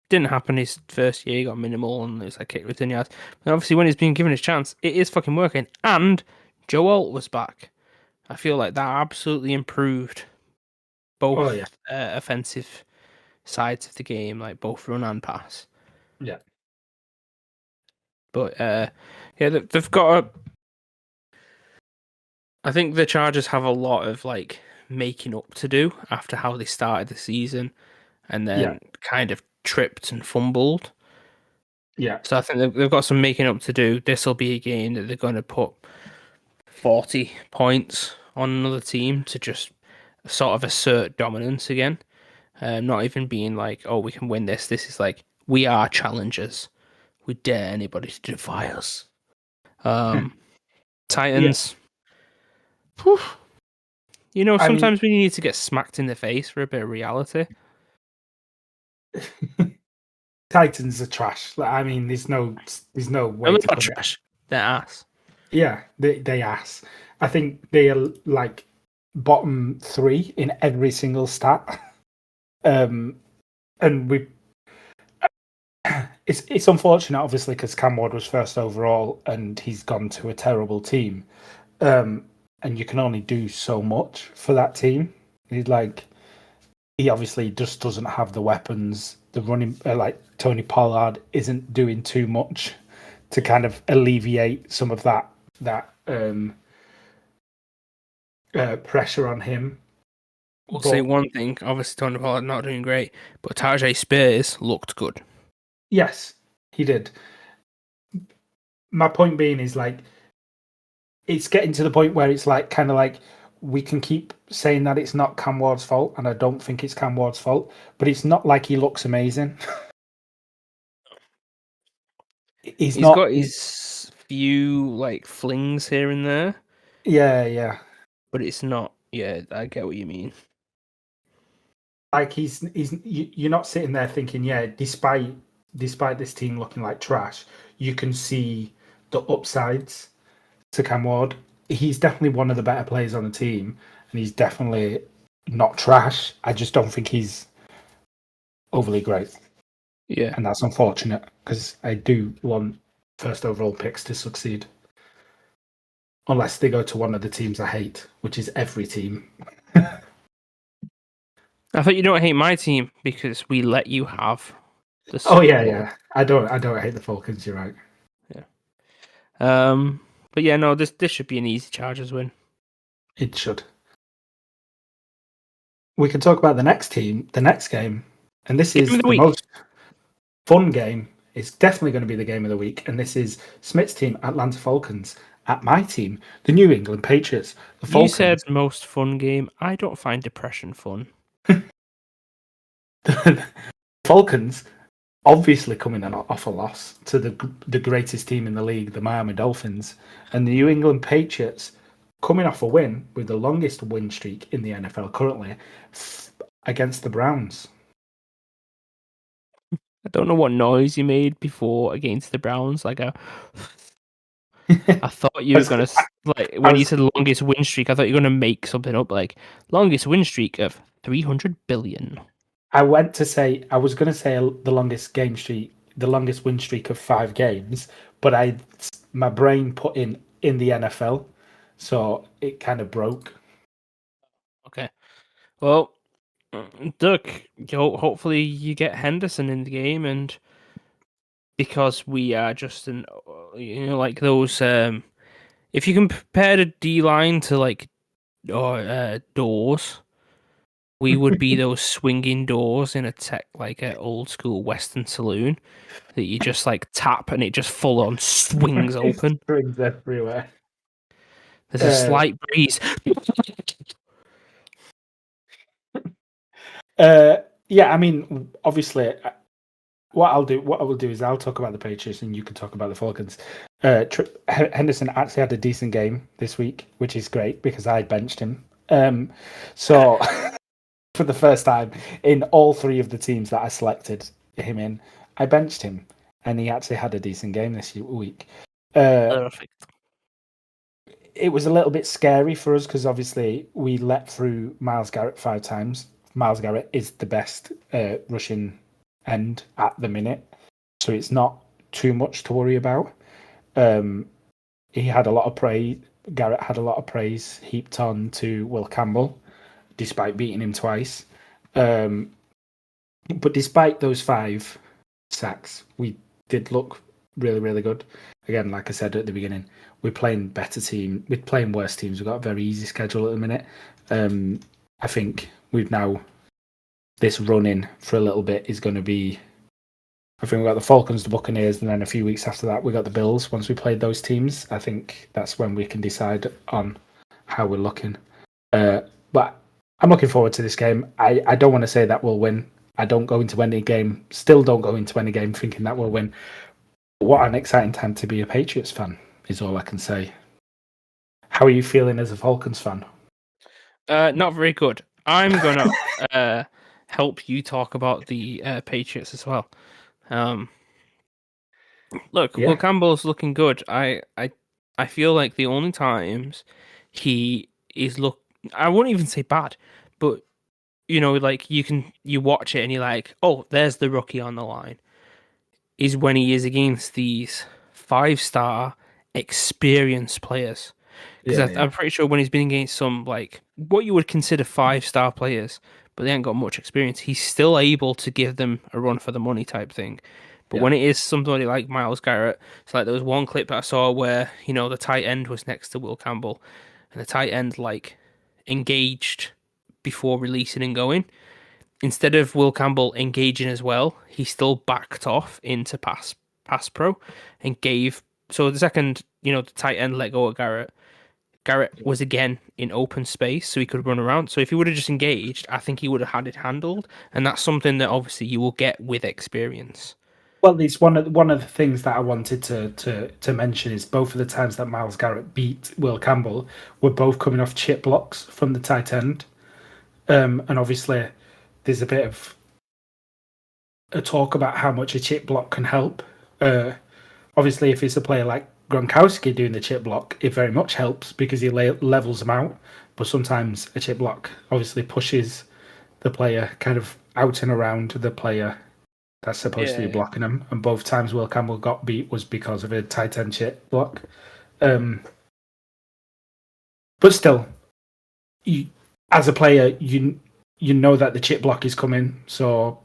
Didn't happen his first year. He got minimal and it was like kicked with 10 yards. And obviously, when he's been given his chance, it is fucking working. And Joe Alt was back. I feel like that absolutely improved both offensive sides of the game, like both run and pass. Yeah. But they've got I think the Chargers have a lot of like making up to do after how they started the season, and then kind of tripped and fumbled. Yeah. So I think they've got some making up to do. This will be a game that they're going to put 40 points on another team to just sort of assert dominance again. Not even being like, oh, we can win this. This is like, we are challengers. We dare anybody to defy us. Titans. Whew. You know, sometimes when you need to get smacked in the face for a bit of reality. Titans are trash. I mean, there's no way to put trash. They're ass. Yeah, they ass. I think they are like bottom 3 in every single stat. And it's unfortunate, obviously, because Cam Ward was first overall and he's gone to a terrible team. And you can only do so much for that team. He obviously just doesn't have the weapons. The running, like Tony Pollard, isn't doing too much to kind of alleviate some of that pressure on him. We'll say one thing. Obviously, Tony Pollard not doing great, but Tajay Spears looked good. Yes, he did. My point being is like, it's getting to the point where it's like kind of like we can keep saying that it's not Cam Ward's fault, and I don't think it's Cam Ward's fault, but it's not like he looks amazing. He's got his few like flings here and there. Yeah. But it's not. Yeah, I get what you mean. Like you're not sitting there thinking, yeah, despite this team looking like trash, you can see the upsides to Cam Ward. He's definitely one of the better players on the team, and he's definitely not trash. I just don't think he's overly great. Yeah. And that's unfortunate, because I do want first overall picks to succeed. Unless they go to one of the teams I hate, which is every team. I thought you don't hate my team because we let you have the Oh yeah. I don't hate the Falcons, you're right. Yeah. But yeah, no, this should be an easy Chargers win. It should. We can talk about the next team, the next game, and this is the most fun game. It's definitely going to be the game of the week, and this is Smit's team, Atlanta Falcons, at my team, the New England Patriots. The Falcons. You said most fun game. I don't find depression fun. The Falcons obviously coming off a loss to the greatest team in the league, the Miami Dolphins, and the New England Patriots coming off a win with the longest win streak in the NFL currently against the Browns. I don't know what noise you made before against the Browns. Like I thought you were gonna you said longest win streak. I thought you were gonna make something up like longest win streak of 300 billion. I was going to say the longest win streak of 5 games, but my brain put in the NFL, so it kind of broke. Okay, well, Doug, hopefully you get Henderson in the game, and because we are just like those. If you compare the D line to like doors. We would be those swinging doors in a old school Western saloon that you just like tap and it just full on swings open. Springs everywhere. There's a slight breeze. Yeah, I mean, obviously, what I will do is I'll talk about the Patriots and you can talk about the Falcons. Henderson actually had a decent game this week, which is great because I benched him. So for the first time in all three of the teams that I selected him in, I benched him, and he actually had a decent game this week. Perfect. It was a little bit scary for us because obviously we let through Miles Garrett 5 times. Miles Garrett is the best rushing end at the minute, so it's not too much to worry about. He had a lot of praise. Garrett had a lot of praise heaped on to Will Campbell, despite beating him twice. But despite those 5 sacks, we did look really, really good. Again, like I said at the beginning, we're playing we're playing worse teams. We've got a very easy schedule at the minute. I think this run in for a little bit is going to be. I think we've got the Falcons, the Buccaneers, and then a few weeks after that, we got the Bills. Once we played those teams, I think that's when we can decide on how we're looking. But I'm looking forward to this game. I don't want to say that we'll win. I don't go into any game, still don't go into any game thinking that we'll win. What an exciting time to be a Patriots fan, is all I can say. How are you feeling as a Falcons fan? Not very good. I'm gonna help you talk about the Patriots as well. Look, Yeah. Will Campbell's looking good. I feel like the only times he is I wouldn't even say bad, but like you watch it and you're like, oh, there's the rookie on the line. Is when he is against these 5-star experienced players. Because I'm pretty sure when he's been against some like what you would consider 5-star players, but they ain't got much experience, he's still able to give them a run for the money type thing. But when it is somebody like Miles Garrett, it's like there was one clip that I saw where the tight end was next to Will Campbell, and the tight end like engaged before releasing and going. Instead of Will Campbell engaging as well, he still backed off into pass pro and gave. So the second the tight end let go of Garrett. Garrett was again in open space, so he could run around. So if he would have just engaged, I think he would have had it handled, and that's something that obviously you will get with experience. Well, it's one of the things that I wanted to mention is both of the times that Miles Garrett beat Will Campbell were both coming off chip blocks from the tight end, and obviously there's a bit of a talk about how much a chip block can help. Obviously, if it's a player like Gronkowski doing the chip block, it very much helps because he levels them out. But sometimes a chip block obviously pushes the player kind of out and around the player that's supposed to be blocking him. And both times Will Campbell got beat was because of a tight end chip block. But still, as a player, you know that the chip block is coming, so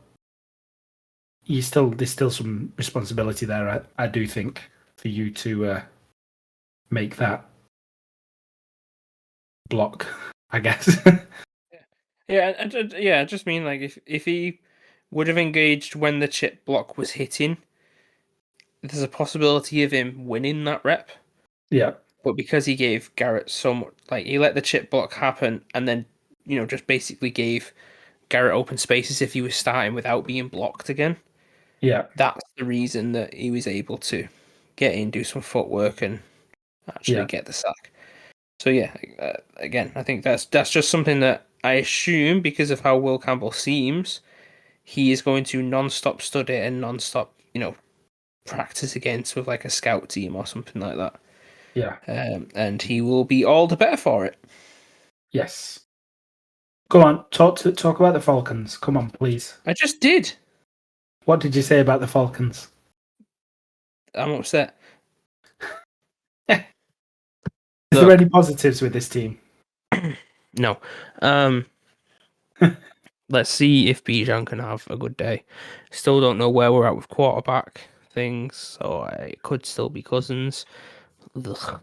there's still some responsibility there. I do think for you to make that block, I guess. I just mean like if he would have engaged when the chip block was hitting, there's a possibility of him winning that rep. Yeah. But because he gave Garrett so much, like he let the chip block happen and then just basically gave Garrett open spaces if he was starting without being blocked again. Yeah. That's the reason that he was able to get in, do some footwork, and actually get the sack. So again, I think that's just something that I assume because of how Will Campbell seems, he is going to non-stop study and non-stop, practice against with like a scout team or something like that. Yeah. And he will be all the better for it. Yes. Go on, talk about the Falcons. Come on, please. I just did. What did you say about the Falcons? I'm upset. Is there any positives with this team? No. Let's see if Bijan can have a good day. Still don't know where we're at with quarterback things, so it could still be Cousins. Ugh.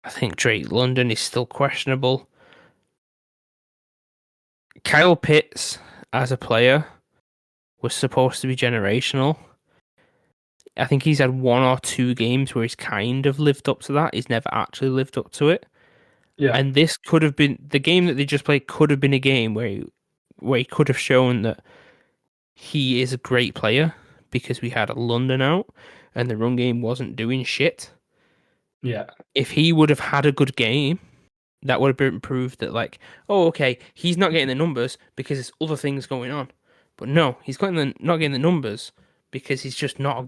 I think Drake London is still questionable. Kyle Pitts, as a player, was supposed to be generational. I think he's had 1 or 2 games where he's kind of lived up to that. He's never actually lived up to it. Yeah. And this could have been the game that they just played. Could have been a game where he where he could have shown that he is a great player because we had London out and the run game wasn't doing shit. Yeah. If he would have had a good game, that would have been proof that, like, oh, okay, he's not getting the numbers because there's other things going on. But no, he's not getting the numbers because he's just not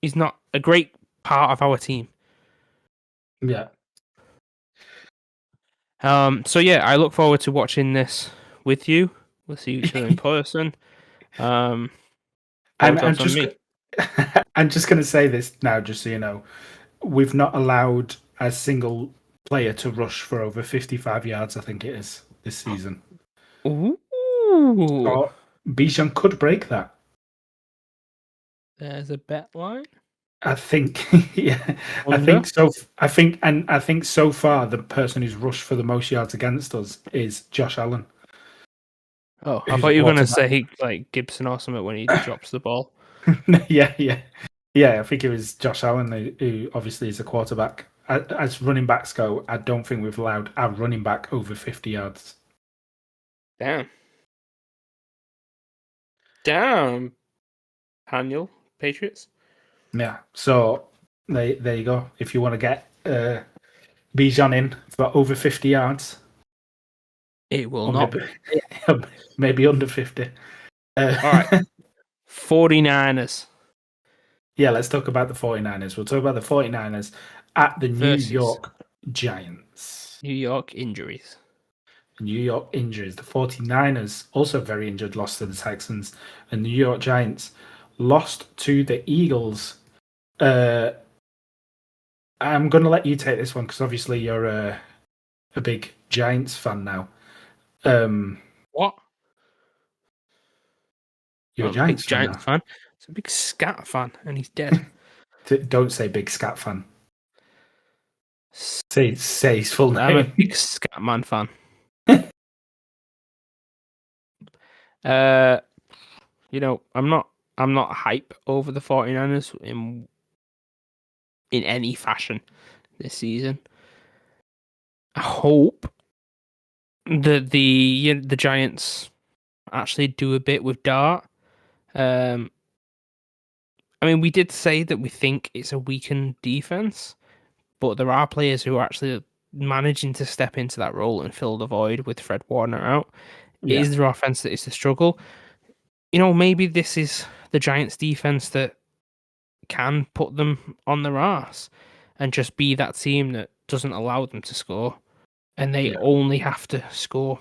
he's not a great part of our team. Yeah. So yeah, I look forward to watching this with you. We'll see each other in person. I'm On me. I'm just going to say this now, just so you know. We've not allowed a single player to rush for over 55 yards, I think it is, this season. Ooh. So Bijan could break that. There's a bet line. I think, yeah. Under? I think so far the person who's rushed for the most yards against us is Josh Allen. Oh, I thought you were going to say like Gibson or something when he drops the ball. Yeah. I think it was Josh Allen, who obviously is a quarterback. As running backs go, I don't think we've allowed our running back over 50 yards. Damn, Daniel, Patriots. Yeah, so there you go. If you want to get Bijan in for over 50 yards, it will not maybe under 50. All right, 49ers. Yeah, let's talk about the 49ers. We'll talk about the 49ers at the New York Giants. New York injuries. New York injuries. The 49ers, also very injured, lost to the Texans. And the New York Giants lost to the Eagles. I'm going to let you take this one because obviously you're a big Giants fan now. What? You're a Giants fan? It's a big Scat fan, and he's dead. Don't say big Scat fan. Say his full name. I'm a big Scatman fan. I'm not hype over the 49ers in any fashion this season. I hope that the Giants actually do a bit with Dart. I mean, we did say that we think it's a weakened defense, but there are players who are actually managing to step into that role and fill the void with Fred Warner out. Yeah. It is their offense that is the struggle. Maybe this is the Giants' defense that can put them on their arse and just be that team that doesn't allow them to score, and they only have to score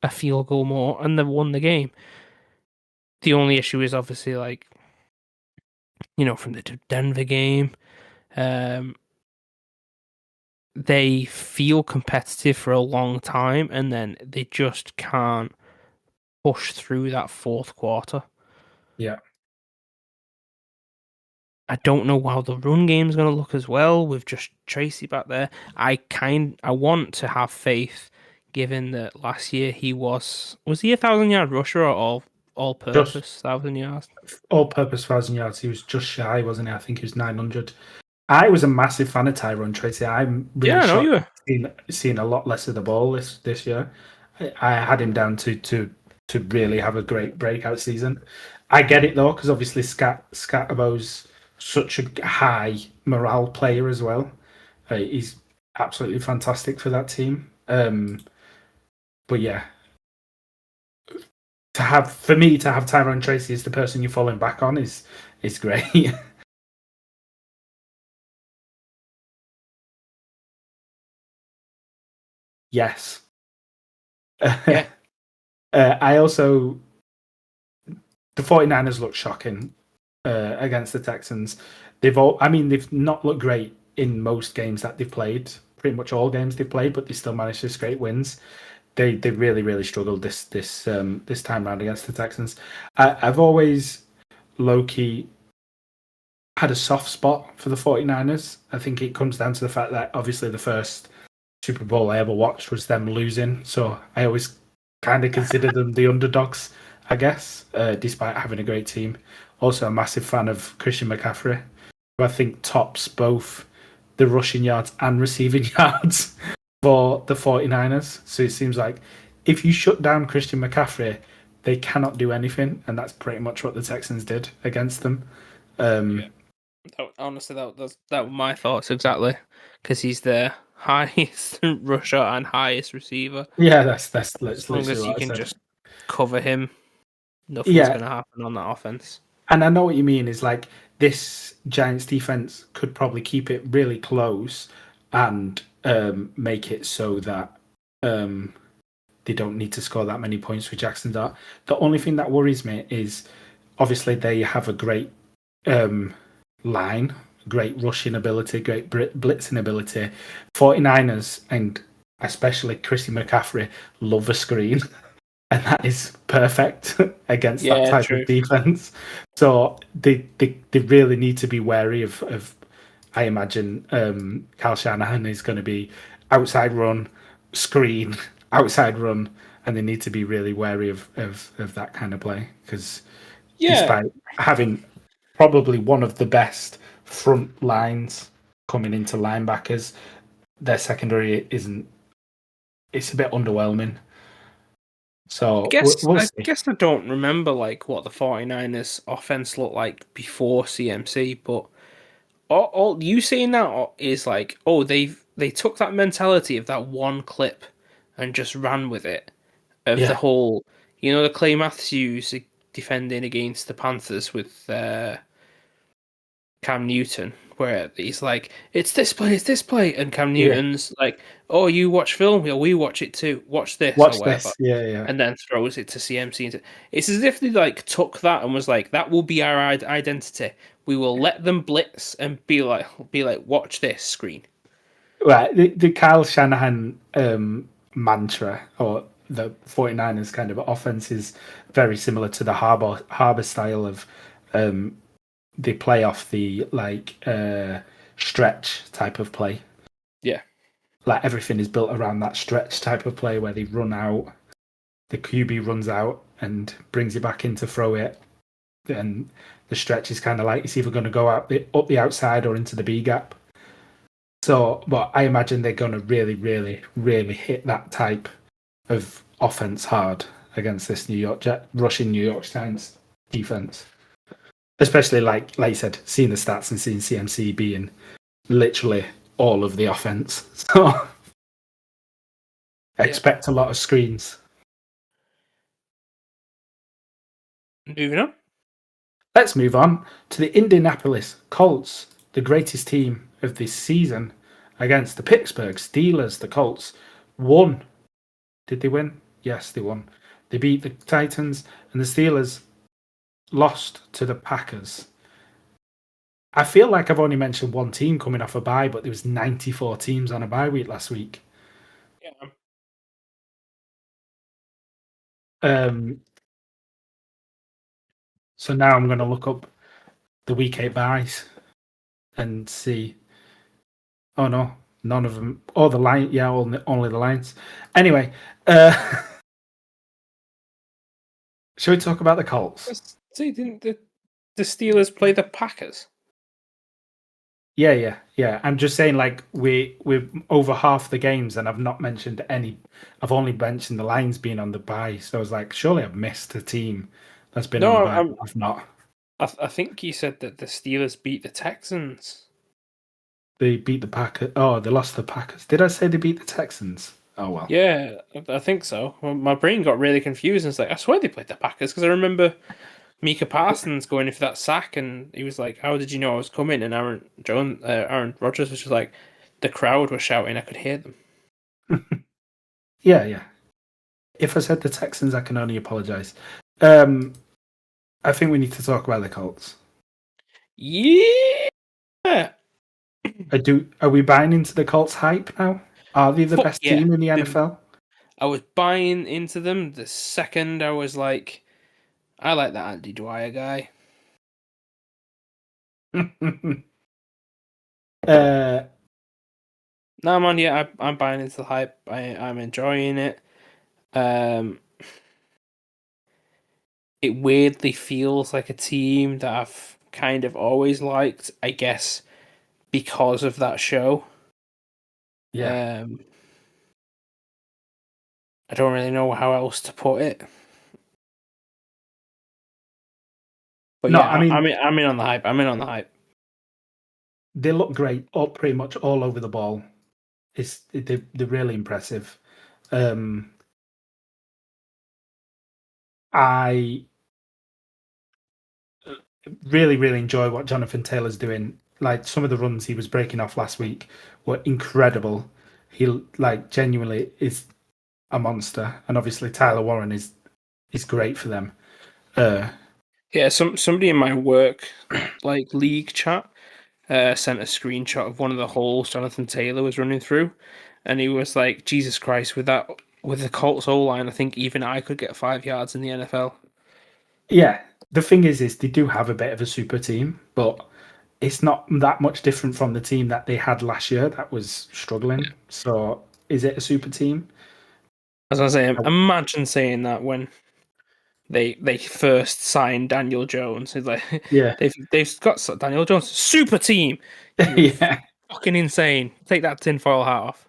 a field goal more, and they've won the game. The only issue is obviously from the Denver game, they feel competitive for a long time, and then they just can't push through that fourth quarter. Yeah. I don't know how the run game is going to look as well with just Tracy back there. I want to have faith, given that last year he was he 1,000-yard rusher or all-purpose 1,000 yards? All-purpose 1,000 yards. He was just shy, wasn't he? I think he was 900. I was a massive fan of Tyrone Tracy. I'm really shocked seeing a lot less of the ball this year. I had him down to really have a great breakout season. I get it though, because obviously Scatterbo's such a high morale player as well. He's absolutely fantastic for that team. But yeah, to have Tyrone Tracy as the person you're falling back on is great. Yes. Yeah. I also, the 49ers look shocking against the Texans. They've not looked great in most games that they've played, pretty much all games they've played, but they still managed to scrape wins. They really, really struggled this time round against the Texans. I've always low-key had a soft spot for the 49ers. I think it comes down to the fact that obviously the first Super Bowl I ever watched was them losing, so I always kind of consider them the underdogs, I guess, despite having a great team. Also a massive fan of Christian McCaffrey, who I think tops both the rushing yards and receiving yards for the 49ers. So it seems like if you shut down Christian McCaffrey, they cannot do anything, and that's pretty much what the Texans did against them. Honestly, that were my thoughts exactly, because he's the highest rusher and highest receiver. Yeah, that's As long literally as you what I can said. just cover him, nothing's Yeah, going to happen on that offense. and I know what you mean. Is like this Giants defense could probably keep it really close and make it so that they don't need to score that many points for Jackson Dart. The only thing that worries me is obviously they have a great line, great rushing ability, great blitzing ability. 49ers and especially Christy McCaffrey love a screen, and that is perfect against that Yeah, type true. of defense. So they really need to be wary of I imagine Kyle Shanahan is going to be outside run, screen, outside run, and they need to be really wary of that kind of play because Yeah, despite having probably one of the best front lines coming into linebackers, their secondary isn't. It's a bit underwhelming. So we'll I see. guess I don't remember like what the 49ers offense looked like before CMC, but all you saying that is like, oh, they took that mentality of that one clip and just ran with it. Of the Yeah, whole, the Clay Matthews defending against the Panthers with Cam Newton, where he's like, it's this play, and Cam yeah. Newton's like, oh, you watch film, yeah, we watch it too, watch this or Watch whatever, this. Yeah, yeah, and then throws it to CMC. It's as if they like took that and was like, that will be our identity. We will let them blitz and be like, watch this screen. right. The Kyle Shanahan mantra or the 49ers kind of offense is very similar to the Harbour style of they play off the stretch type of play. Yeah. Like everything is built around that stretch type of play where they run out, the QB runs out and brings it back in to throw it. And the stretch is kind of like it's either going to go up the outside or into the B gap. So, but I imagine they're going to really, really, really hit that type of offense hard against this Russian New York Giants defense. Especially like you said, seeing the stats and seeing CMC being literally all of the offense. So expect a lot of screens. Moving on. Let's move on to the Indianapolis Colts, the greatest team of this season, against the Pittsburgh Steelers. The Colts won. Did they win? Yes, they won. They beat the Titans, and the Steelers lost to the Packers. I feel like I've only mentioned one team coming off a bye, but there was 94 teams on a bye week last week. Yeah. So now I'm going to look up the week 8 buys and see. Oh no, none of them. Oh, the line. Yeah, only the Lions. Anyway, shall we talk about the Colts? See, didn't the Steelers play the Packers? Yeah. I'm just saying, like we're over half the games, and I've not mentioned any. I've only mentioned the Lions being on the bye. So I was like, surely I've missed a team that's been on the bye. I've not. I think you said that the Steelers beat the Texans. They beat the Packers. Oh, they lost the Packers. Did I say they beat the Texans? Oh well. Yeah, I think so. Well, my brain got really confused and it's like, I swear they played the Packers because I remember Micah Parsons going in for that sack and he was like, how did you know I was coming? And Aaron Rodgers was just like, the crowd was shouting, I could hear them. Yeah. If I said the Texans, I can only apologise. I think we need to talk about the Colts. Yeah. Are we buying into the Colts hype now? Are they the best team in the NFL? I was buying into them the second I was like, I like that Andy Dwyer guy. No, man, yeah, I'm buying into the hype. I'm enjoying it. It weirdly feels like a team that I've kind of always liked, I guess, because of that show. Yeah. I don't really know how else to put it. But No, yeah, I mean, I'm in on the hype. I'm in on the hype. they look great up pretty much all over the ball. They're really impressive. I really, really enjoy what Jonathan Taylor's doing. Like some of the runs he was breaking off last week were incredible. He like genuinely is a monster, and obviously Tyler Warren is great for them. Yeah, somebody in my work like league chat sent a screenshot of one of the holes Jonathan Taylor was running through, and he was like, "Jesus Christ, with the Colts O line, I think even I could get 5 yards in the NFL." Yeah, the thing is they do have a bit of a super team, but it's not that much different from the team that they had last year that was struggling. So, is it a super team? As I say, imagine saying that when they first signed Daniel Jones. It's like Yeah, they've got Daniel Jones, super team. You're yeah, fucking insane. Take that tinfoil hat off.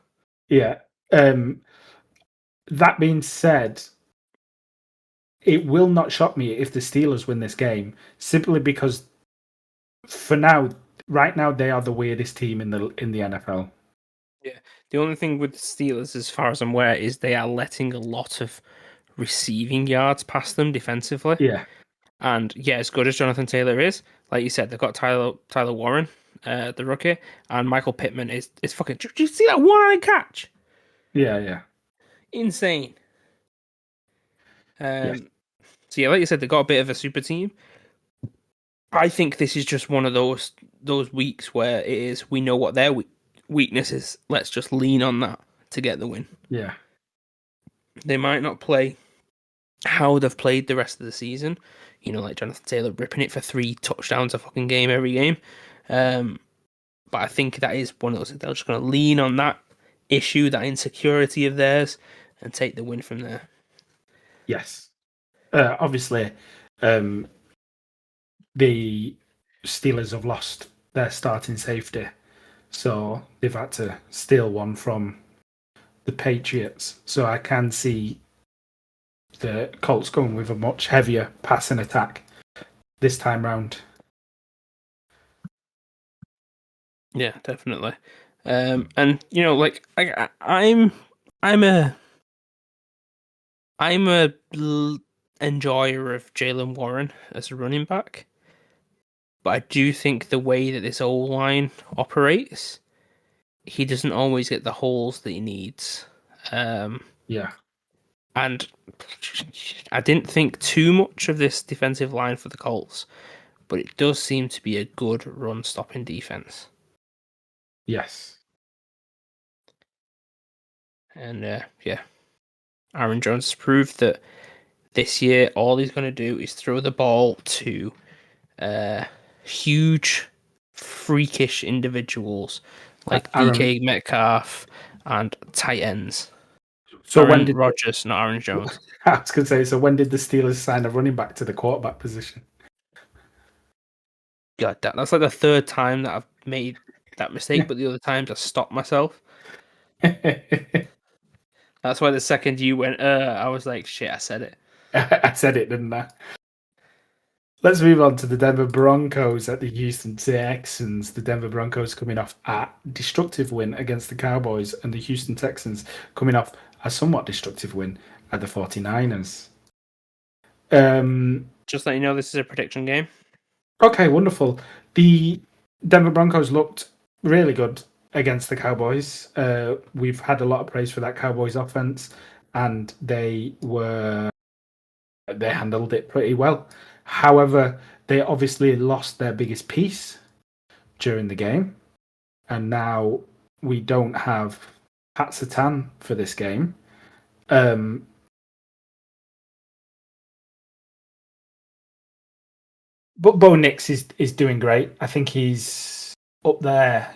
yeah. That being said, it will not shock me if the Steelers win this game simply because for now, right now, they are the weirdest team in the NFL. Yeah. The only thing with the Steelers, as far as I'm aware, is they are letting a lot of receiving yards past them defensively. Yeah, And yeah, as good as Jonathan Taylor is, like you said, they've got Tyler Warren, the rookie, and Michael Pittman is fucking. Did you see that one-eye catch? yeah. Insane. Yes, So yeah, like you said, they've got a bit of a super team. I think this is just one of those weeks where it is we know what their weakness is. Let's just lean on that to get the win. yeah, They might not play how they've played the rest of the season. You know, like Jonathan Taylor ripping it for 3 touchdowns a fucking game every game. But I think that is one of those. They're just going to lean on that issue, that insecurity of theirs, and take the win from there. yes. Obviously, the Steelers have lost their starting safety, so they've had to steal one from the Patriots. So I can see the Colts going with a much heavier passing attack this time round. Yeah, definitely. And you know, like I'm a enjoyer of Jaylen Warren as a running back, but I do think the way that this old line operates, he doesn't always get the holes that he needs. Yeah, And I didn't think too much of this defensive line for the Colts, but it does seem to be a good run stopping defense. yes, And yeah, Aaron Jones has proved that this year all he's going to do is throw the ball to huge, freakish individuals like Aaron. DK Metcalf and tight ends. So Aaron when did Rodgers, not Aaron Jones. I was going to say? So when did the Steelers sign a running back to the quarterback position? God, that's like the third time that I've made that mistake, but the other times I stopped myself. That's why the second you went, I was like, shit, I said it. I said it, didn't I? Let's move on to the Denver Broncos at the Houston Texans. The Denver Broncos coming off a destructive win against the Cowboys, and the Houston Texans coming off a somewhat destructive win at the 49ers. Just let you know, this is a prediction game. Okay, wonderful. The Denver Broncos looked really good against the Cowboys. We've had a lot of praise for that Cowboys offense, and they handled it pretty well. However, they obviously lost their biggest piece during the game, and now we don't have Pat Satan for this game. But Bo Nix is doing great. I think he's up there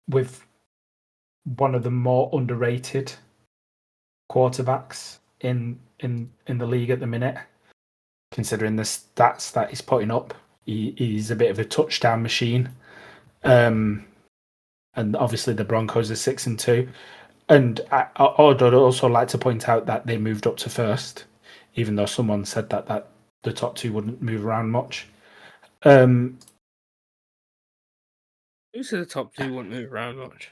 with one of the more underrated quarterbacks in the league at the minute, considering the stats that he's putting up. He's a bit of a touchdown machine. And obviously the Broncos are 6-2. And I'd also like to point out that they moved up to first, even though someone said that the top two wouldn't move around much. Who said the top two wouldn't move around much?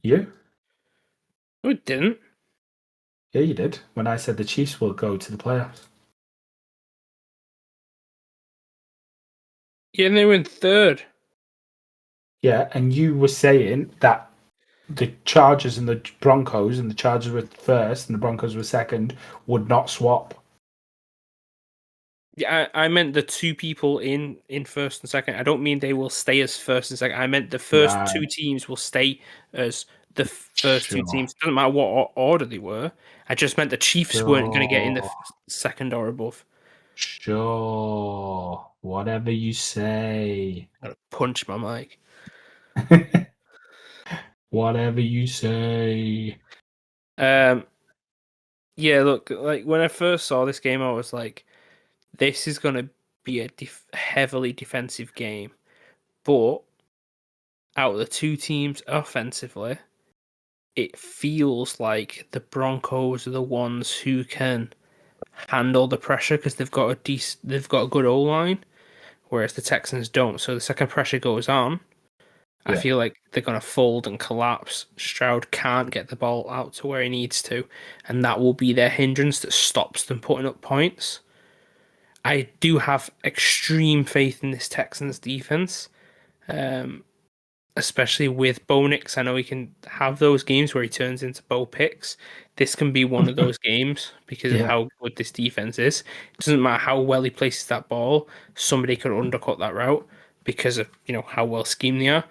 You? No, it didn't. Yeah, you did. When I said the Chiefs will go to the playoffs. Yeah, and they were in third. Yeah, and you were saying that the Chargers and the Broncos, and the Chargers were first and the Broncos were second, would not swap. Yeah, I meant the two people in first and second. I don't mean they will stay as first and second. I meant the first two teams will stay as the first two teams. It doesn't matter what order they were. I just meant the Chiefs weren't going to get in the second or above. Sure. Whatever you say. I'm gonna punch my mic. Whatever you say. Yeah, look, like when I first saw this game, I was like, this is going to be a heavily defensive game. But out of the two teams offensively, it feels like the Broncos are the ones who can handle the pressure because they've got a good O line, whereas the Texans don't. So the second pressure goes on, I feel like they're going to fold and collapse. Stroud can't get the ball out to where he needs to, and that will be their hindrance that stops them putting up points. I do have extreme faith in this Texans defense, especially with Bo Nix. I know he can have those games where he turns into Bo Picks. This can be one of those games because of how good this defense is. It doesn't matter how well he places that ball, somebody could undercut that route because of how well schemed they are.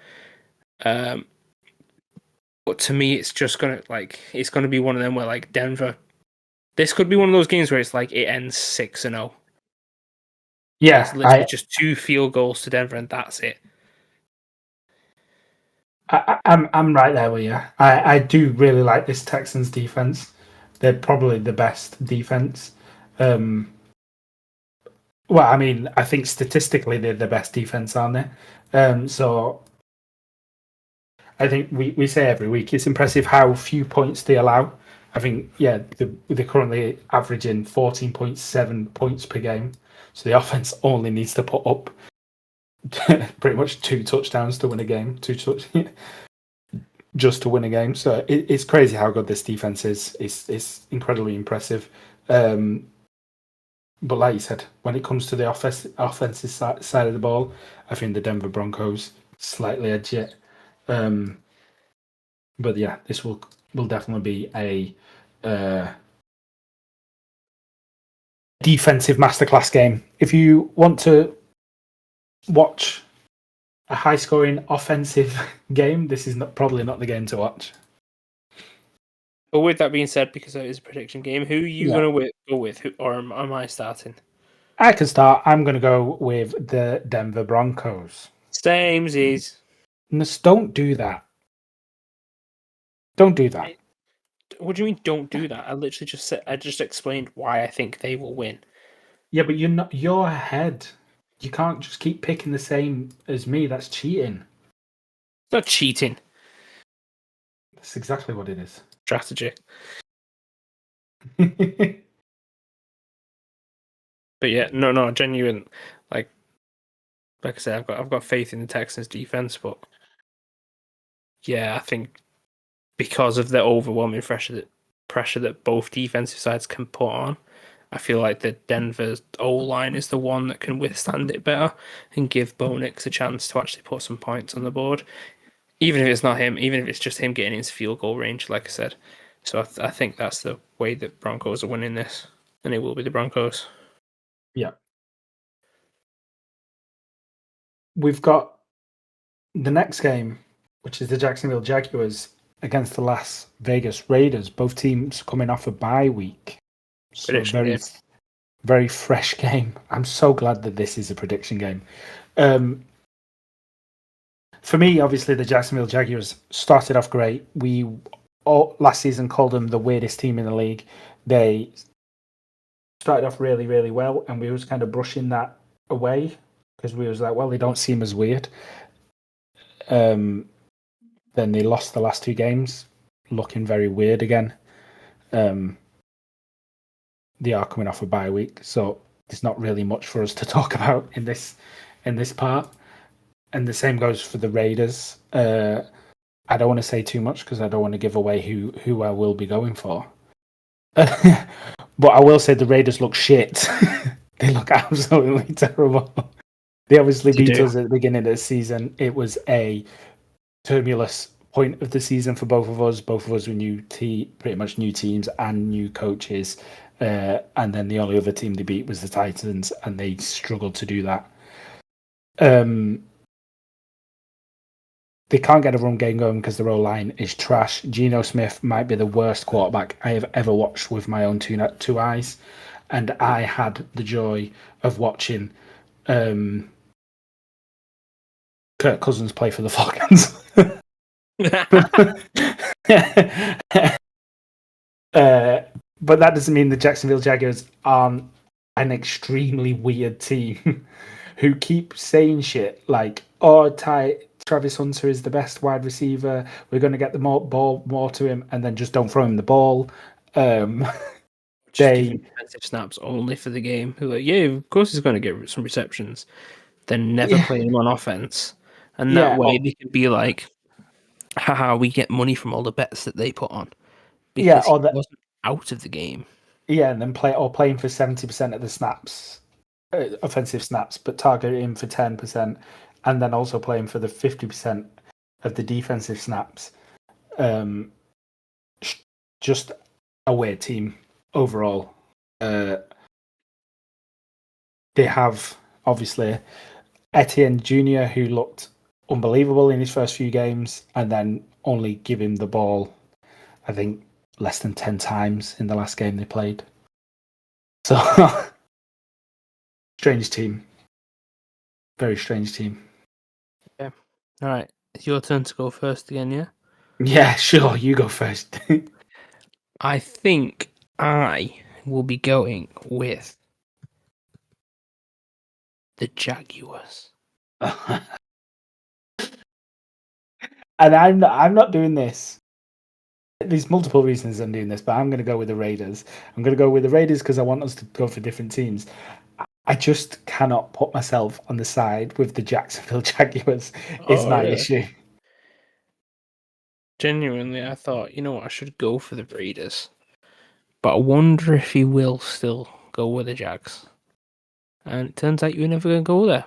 But to me, it's just gonna be one of them where like Denver. This could be one of those games where it's like it ends 6-0. Yeah, it's literally just 2 field goals to Denver, and that's it. I'm right there with you. I do really like this Texans defense. They're probably the best defense. Well, I mean, I think statistically they're the best defense, aren't they? So I think we say every week it's impressive how few points they allow. I think they're currently averaging 14.7 points per game. So the offense only needs to put up pretty much 2 touchdowns to win a game. Just to win a game. So it's crazy how good this defense is. It's incredibly impressive. But like you said, when it comes to the offensive side of the ball, I think the Denver Broncos slightly edge it. But yeah, this will definitely be a defensive masterclass game. If you want to watch a high-scoring offensive game, this is probably not the game to watch. But with that being said, because it is a prediction game, who are you going to go with? Or am I starting? I can start. I'm going to go with the Denver Broncos. Samesies. Don't do that. Don't do that. What do you mean? Don't do that. I literally just said. I just explained why I think they will win. Yeah, but you're ahead. You can't just keep picking the same as me. That's cheating. It's not cheating. That's exactly what it is. Strategy. But yeah, no, genuine. Like I said, I've got faith in the Texans defense, but yeah, I think because of the overwhelming pressure that both defensive sides can put on, I feel like the Denver's O-line is the one that can withstand it better and give Bo Nix a chance to actually put some points on the board. Even if it's not him, even if it's just him getting into field goal range, like I said. So I think that's the way that Broncos are winning this, and it will be the Broncos. Yeah. We've got the next game, which is the Jacksonville Jaguars against the Las Vegas Raiders. Both teams coming off a bye week. So very fresh game. I'm so glad that this is a prediction game. For me, obviously, the Jacksonville Jaguars started off great. We last season called them the weirdest team in the league. They started off really, really well, and we was kind of brushing that away because we was like, well, they don't seem as weird. Then they lost the last 2 games. looking very weird again. They are coming off a bye week, so there's not really much for us to talk about in this part. And the same goes for the Raiders. I don't want to say too much because I don't want to give away who I will be going for. But I will say the Raiders look shit. They look absolutely terrible. They obviously beat us at the beginning of the season. It was a tumultuous point of the season for both of us. Both of us were pretty much new teams and new coaches. And then the only other team they beat was the Titans, and they struggled to do that. They can't get a run game going because their O-line is trash. Geno Smith might be the worst quarterback I have ever watched with my own two eyes. And I had the joy of watching Kirk Cousins play for the Falcons. But that doesn't mean the Jacksonville Jaguars aren't an extremely weird team who keep saying shit like, oh, Travis Hunter is the best wide receiver. We're going to get the ball more to him, and then just don't throw him the ball. Defensive snaps only for the game. Who like, yeah, of course he's going to get some receptions. Then never play him on offense, and that way they can be like, haha, we get money from all the bets that they put on because he wasn't out of the game. Yeah, and then playing for 70% of the snaps, offensive snaps, but targeting him for 10%, and then also playing for the 50% of the defensive snaps. Just a weird team overall. They have obviously Etienne Jr., who looked unbelievable in his first few games, and then only give him the ball, I think, less than 10 times in the last game they played. So, strange team. Very strange team. Yeah. All right. It's your turn to go first again, yeah? Yeah, sure. You go first. I think I will be going with the Jaguars. And I'm not doing this. There's multiple reasons I'm doing this, but I'm going to go with the Raiders. I'm going to go with the Raiders because I want us to go for different teams. I just cannot put myself on the side with the Jacksonville Jaguars. Is my issue. Genuinely, I thought, you know what, I should go for the Raiders. But I wonder if he will still go with the Jags. And it turns out you're never going to go there.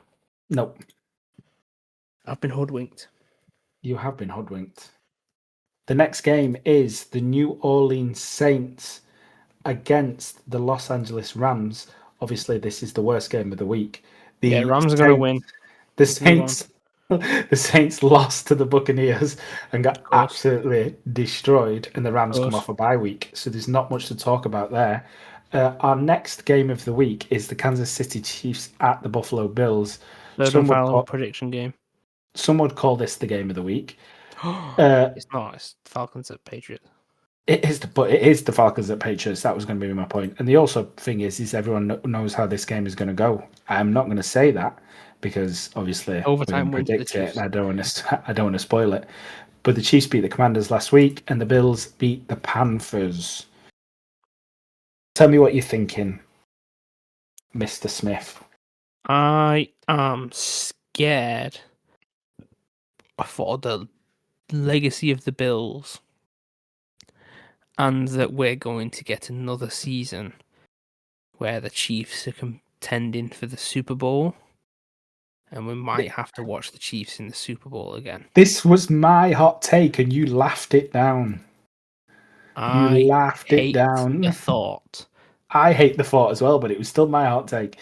Nope. I've been hoodwinked. You have been hoodwinked. The next game is the New Orleans Saints against the Los Angeles Rams. Obviously, this is the worst game of the week. The Rams are going to win. The Saints lost to the Buccaneers and got absolutely destroyed, and the Rams come off a bye week. So there's not much to talk about there. Our next game of the week is the Kansas City Chiefs at the Buffalo Bills. Prediction game. Some would call this the game of the week. It's not. It's Falcons at Patriots. It is the Falcons at Patriots. That was going to be my point. And the also thing is everyone knows how this game is going to go. I'm not going to say that because obviously overtime we predict it. And I don't want to spoil it. But the Chiefs beat the Commanders last week, and the Bills beat the Panthers. Tell me what you're thinking, Mr. Smith. I am scared for the legacy of the Bills, and that we're going to get another season where the Chiefs are contending for the Super Bowl, and we might have to watch the Chiefs in the Super Bowl again. This was my hot take, and you laughed it down. I hate the thought. I hate the thought as well, but it was still my hot take.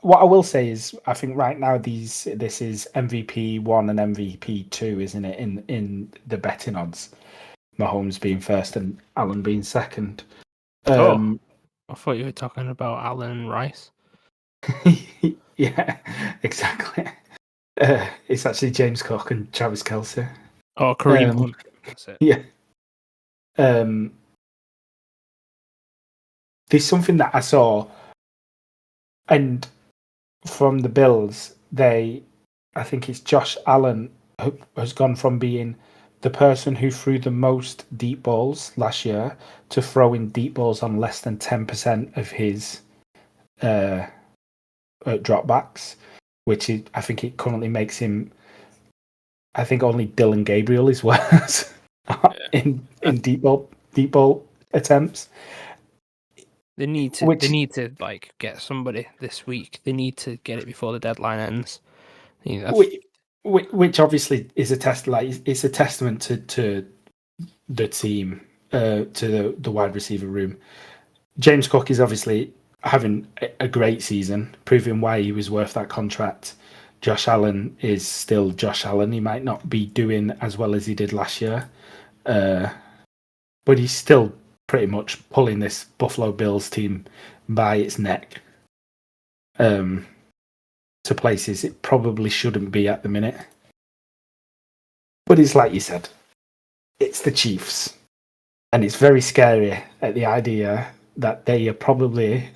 What I will say is, I think right now this is MVP 1 and MVP 2, isn't it? In the betting odds, Mahomes being first and Allen being second. I thought you were talking about Allen and Rice. Yeah, exactly. It's actually James Cook and Travis Kelce. Oh, Kareem Hunt. That's it. Yeah. There's something that I saw, and from the Bills, I think it's Josh Allen has gone from being the person who threw the most deep balls last year to throwing deep balls on less than 10% of his dropbacks, which is, I think it currently makes him. I think only Dylan Gabriel is worse in deep ball attempts. They need to like get somebody this week. They need to get it before the deadline ends. Which obviously is a test. Like it's a testament to the team, to the wide receiver room. James Cook is obviously having a great season, proving why he was worth that contract. Josh Allen is still Josh Allen. He might not be doing as well as he did last year, but he's still pretty much pulling this Buffalo Bills team by its neck to places it probably shouldn't be at the minute. But it's like you said, it's the Chiefs. And it's very scary at the idea that they are probably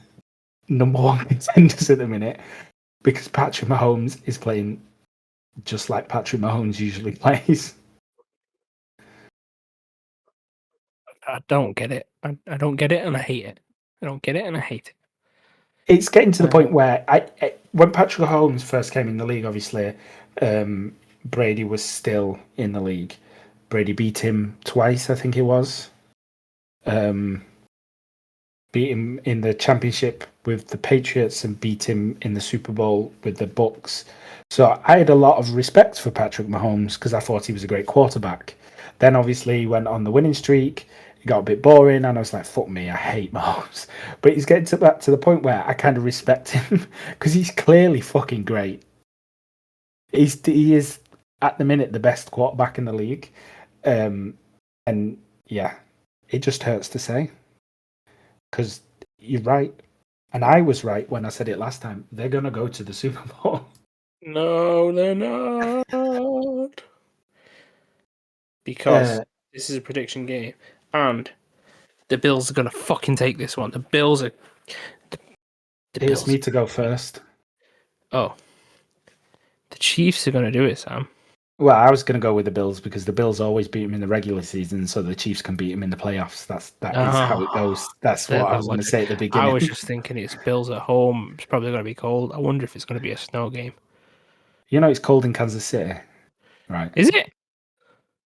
number one contenders at the minute because Patrick Mahomes is playing just like Patrick Mahomes usually plays. I don't get it. I don't get it and I hate it. I don't get it and I hate it. It's getting to the point where when Patrick Mahomes first came in the league, obviously, Brady was still in the league. Brady beat him twice, I think it was. Beat him in the championship with the Patriots and beat him in the Super Bowl with the Bucks. So I had a lot of respect for Patrick Mahomes because I thought he was a great quarterback. Then obviously he went on the winning streak. It got a bit boring, and I was like, "Fuck me, I hate Mahomes." But he's getting to the point where I kind of respect him because he's clearly fucking great. He is at the minute the best quarterback in the league, and yeah, it just hurts to say because you're right, and I was right when I said it last time. They're gonna go to the Super Bowl. No, they're not, because this is a prediction game. And the Bills are going to fucking take this one. The Bills are... It was me to go first. Oh. The Chiefs are going to do it, Sam. Well, I was going to go with the Bills because the Bills always beat them in the regular season, so the Chiefs can beat them in the playoffs. That is how it goes. That's what I was going to say at the beginning. I was just thinking it's Bills at home. It's probably going to be cold. I wonder if it's going to be a snow game. You know it's cold in Kansas City, right? Is it?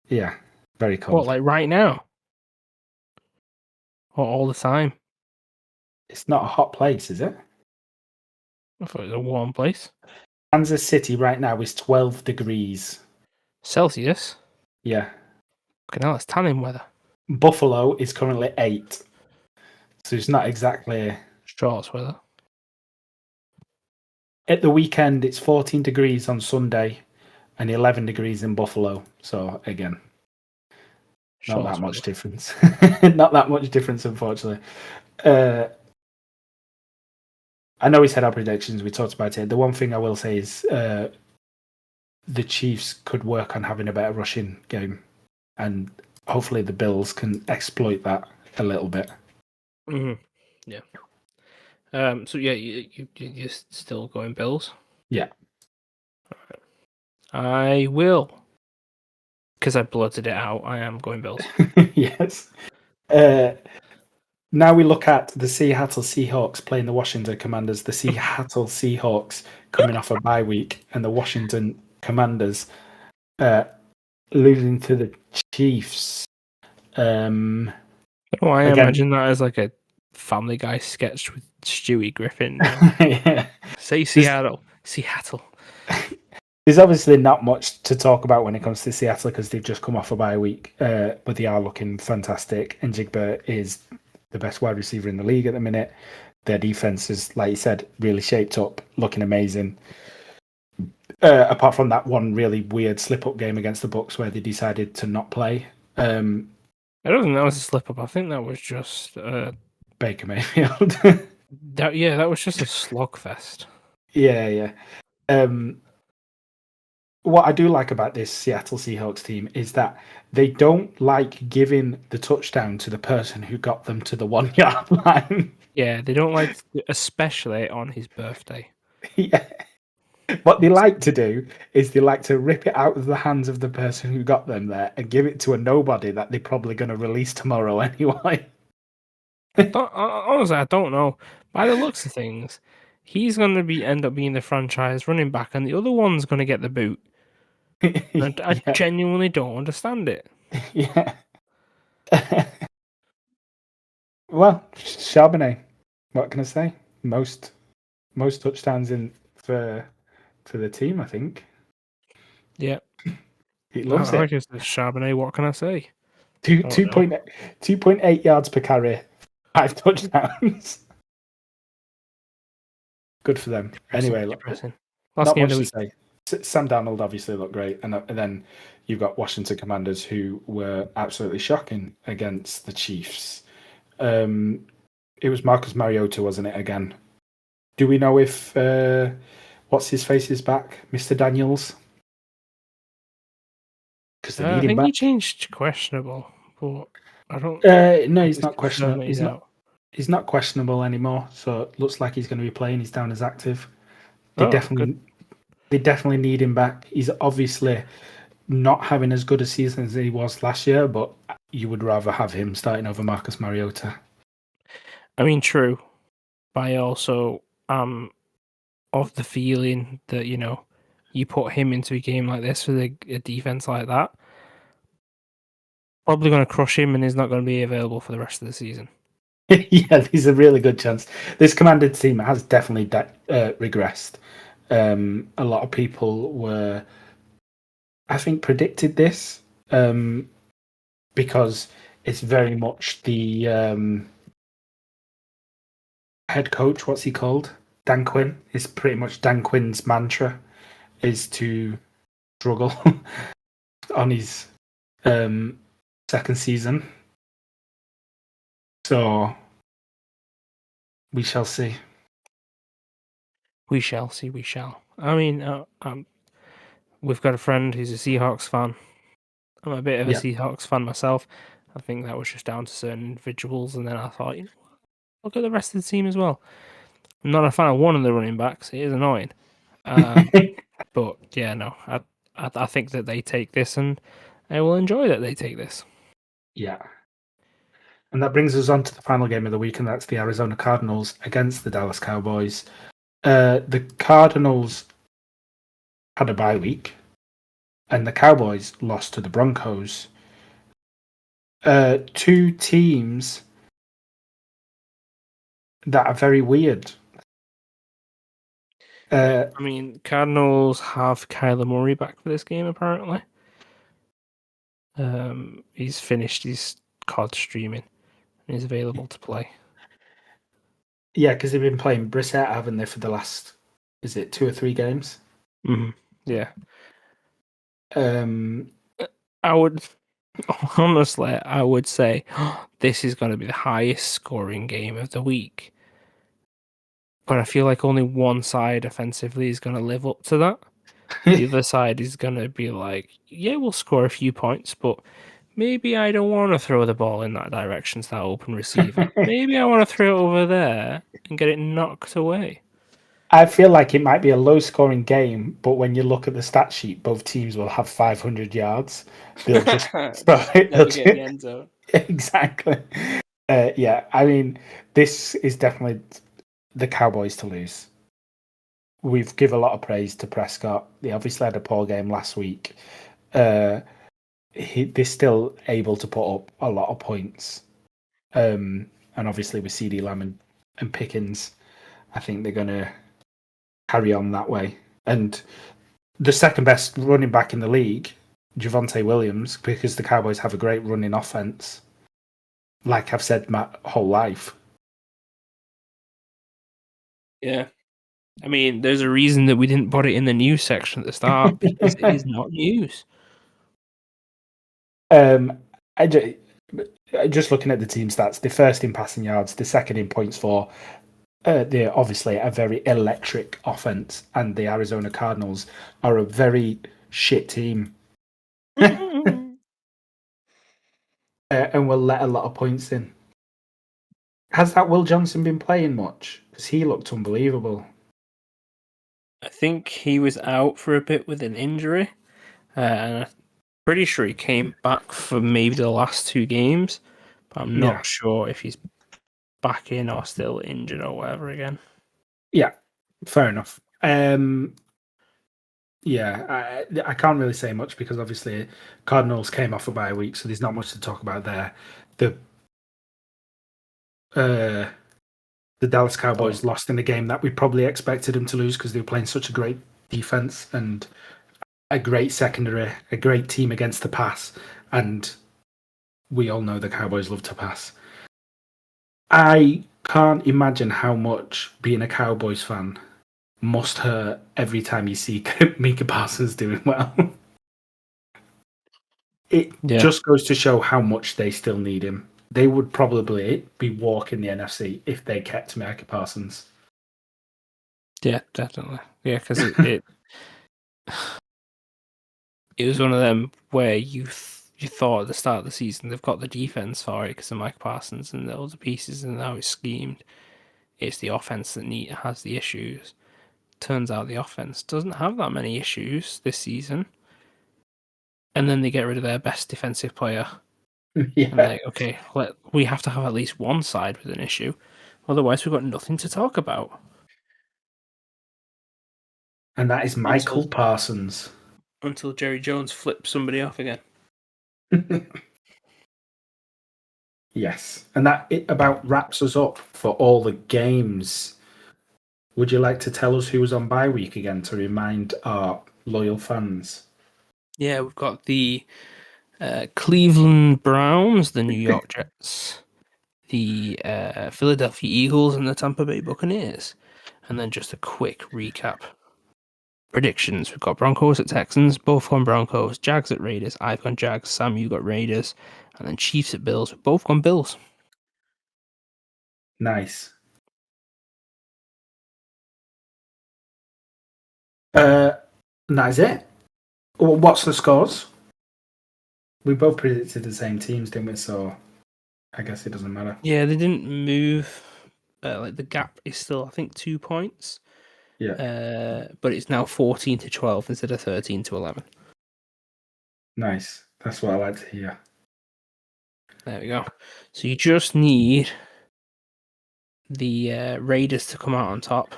Yeah, very cold. What, like right now? Or all the time? It's not a hot place, is it? I thought it was a warm place. Kansas City right now is 12 degrees. Celsius? Yeah. Okay, now it's tanning weather. Buffalo is currently 8. So it's not exactly... Shorts weather. At the weekend, it's 14 degrees on Sunday and 11 degrees in Buffalo. So, again, not that much difference. Not that much difference, unfortunately. I know we said our predictions. We talked about it. The one thing I will say is the Chiefs could work on having a better rushing game. And hopefully the Bills can exploit that a little bit. Mm-hmm. Yeah. So yeah, you're still going Bills? Yeah. Right. I will, because I blurted it out. I am going Bills. Yes. Now we look at the Seattle Seahawks playing the Washington Commanders. The Seattle Seahawks coming off a bye week, and the Washington Commanders losing to the Chiefs. I imagine that as like a Family Guy sketch with Stewie Griffin. Yeah. Say Seattle. Seattle. There's obviously not much to talk about when it comes to Seattle because they've just come off a bye week, but they are looking fantastic. And Jigba is the best wide receiver in the league at the minute. Their defense is, like you said, really shaped up, looking amazing. Apart from that one really weird slip-up game against the Bucks where they decided to not play. I don't think that was a slip-up. I think that was just... Baker Mayfield. that was just a slogfest. Yeah. What I do like about this Seattle Seahawks team is that they don't like giving the touchdown to the person who got them to the 1 yard line. Yeah, they don't like, especially on his birthday. Yeah. What they like to do is they like to rip it out of the hands of the person who got them there and give it to a nobody that they're probably going to release tomorrow anyway. Honestly, I don't know. By the looks of things, he's going to end up being the franchise running back, and the other one's going to get the boot. I Yeah. genuinely don't understand it. Yeah. Well, Charbonnet, what can I say? Most touchdowns in for the team, I think. Yeah, He I loves it. reckon it's the Charbonnet. What can I say? Two I don't know. 2.8 yards per carry, 5 touchdowns. Good for them. Anyway, Depressing. Last not game of much the to week. say. Sam Darnold obviously looked great, and then you've got Washington Commanders who were absolutely shocking against the Chiefs. It was Marcus Mariota, wasn't it? Again, do we know if what's his face is back, Mr. Daniels? Because they I need him think he back. changed to questionable, but I don't No, think he's it's not questionable. confirmed he's out. He's not questionable anymore. So it looks like he's going to be playing. He's down as active. They Oh, good. definitely need him back. He's obviously not having as good a season as he was last year, but you would rather have him starting over Marcus Mariota. I mean, true. But I also am of the feeling that, you put him into a game like this with a defense like that, probably going to crush him and he's not going to be available for the rest of the season. Yeah, there's a really good chance. This Commanders team has definitely regressed. A lot of people were, I think, predicted this because it's very much the head coach. What's he called? Dan Quinn. It's pretty much Dan Quinn's mantra is to struggle on his second season. So we shall see. We shall see. We shall. I mean, we've got a friend who's a Seahawks fan. I'm a bit of a Seahawks fan myself. I think that was just down to certain individuals, and then I thought, look at the rest of the team as well. I'm not a fan of one of the running backs. It is annoying. But yeah, no, I think that they take this, and I will enjoy that they take this. Yeah. And that brings us on to the final game of the week, and that's the Arizona Cardinals against the Dallas Cowboys. The Cardinals had a bye week, and the Cowboys lost to the Broncos. Two teams that are very weird. I mean, Cardinals have Kyler Murray back for this game, apparently. He's finished his COD streaming and is available to play. Yeah, because they've been playing Brissett, haven't they, for the last, is it 2 or 3 games? Mm-hmm. Yeah. I would say this is going to be the highest scoring game of the week. But I feel like only one side offensively is going to live up to that. The other side is going to be like, yeah, we'll score a few points, but maybe I don't want to throw the ball in that direction to that open receiver. Maybe I want to throw it over there and get it knocked away. I feel like it might be a low-scoring game, but when you look at the stat sheet, both teams will have 500 yards. They'll just throw it. Never get in the end zone. Exactly. Yeah, I mean, this is definitely the Cowboys to lose. We've given a lot of praise to Prescott. They obviously had a poor game last week. They're still able to put up a lot of points. And obviously with CD Lamb and Pickens, I think they're going to carry on that way. And the second best running back in the league, Javonte Williams, because the Cowboys have a great running offense. Like I've said my whole life. Yeah. I mean, there's a reason that we didn't put it in the news section at the start because it is not news. Just looking at the team stats, they're first in passing yards, they're second in points for. They're obviously a very electric offense, and the Arizona Cardinals are a very shit team. And will let a lot of points in. Has that Will Johnson been playing much? Because he looked unbelievable. I think he was out for a bit with an injury, and I'm pretty sure he came back for maybe the last 2 games, but I'm not sure if he's back in or still injured or whatever again. Yeah, fair enough. Yeah, I can't really say much because obviously Cardinals came off a bye week, so there's not much to talk about there. The Dallas Cowboys lost in a game that we probably expected them to lose because they were playing such a great defense and a great secondary, a great team against the pass, and we all know the Cowboys love to pass. I can't imagine how much being a Cowboys fan must hurt every time you see Micah Parsons doing well. It just goes to show how much they still need him. They would probably be walking the NFC if they kept Micah Parsons. Yeah, definitely. Yeah, because it was one of them where you thought at the start of the season they've got the defense for it because of Mike Parsons and the other pieces and how it's schemed. It's the offense that has the issues. Turns out the offense doesn't have that many issues this season. And then they get rid of their best defensive player. Yeah. And like, okay, we have to have at least one side with an issue. Otherwise, we've got nothing to talk about. And that is Michael Parsons. Until Jerry Jones flips somebody off again. Yes. And that about wraps us up for all the games. Would you like to tell us who was on bye week again to remind our loyal fans? Yeah, we've got the Cleveland Browns, the New York Jets, the Philadelphia Eagles, and the Tampa Bay Buccaneers. And then just a quick recap. Predictions. We've got Broncos at Texans, both gone Broncos, Jags at Raiders, I've gone Jags, Sam, you got Raiders, and then Chiefs at Bills, we've both gone Bills. Nice. And that is it. Well, what's the scores? We both predicted the same teams, didn't we? So I guess it doesn't matter. Yeah, they didn't move. Like the gap is still, I think, 2 points. Yeah. But it's now 14-12 instead of 13-11. Nice. That's what I like to hear. There we go. So you just need the Raiders to come out on top.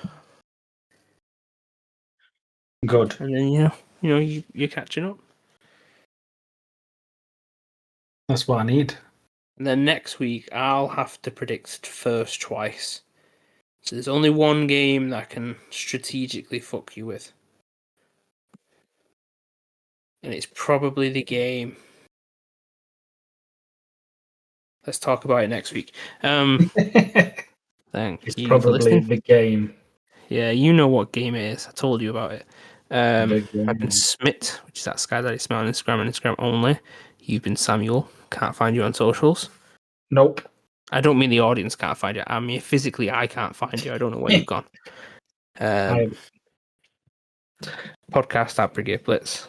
Good. And then you're catching up. That's what I need. And then next week I'll have to predict first twice. So there's only one game that I can strategically fuck you with. And it's probably the game. Let's talk about it next week. Thanks. It's probably the game. Yeah, you know what game it is. I told you about it. I've been Smit, which is that Sky Daddy Smit on Instagram and Instagram only. You've been Samuel. Can't find you on socials. Nope. I don't mean the audience can't find you. I mean physically I can't find you. I don't know where you've gone. Podcast at BritCaveBlitz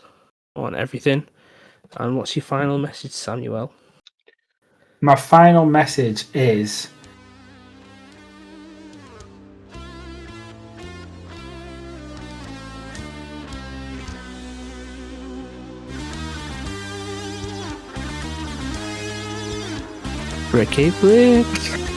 on everything. And what's your final message, Samuel? My final message is BritCaveBlitz.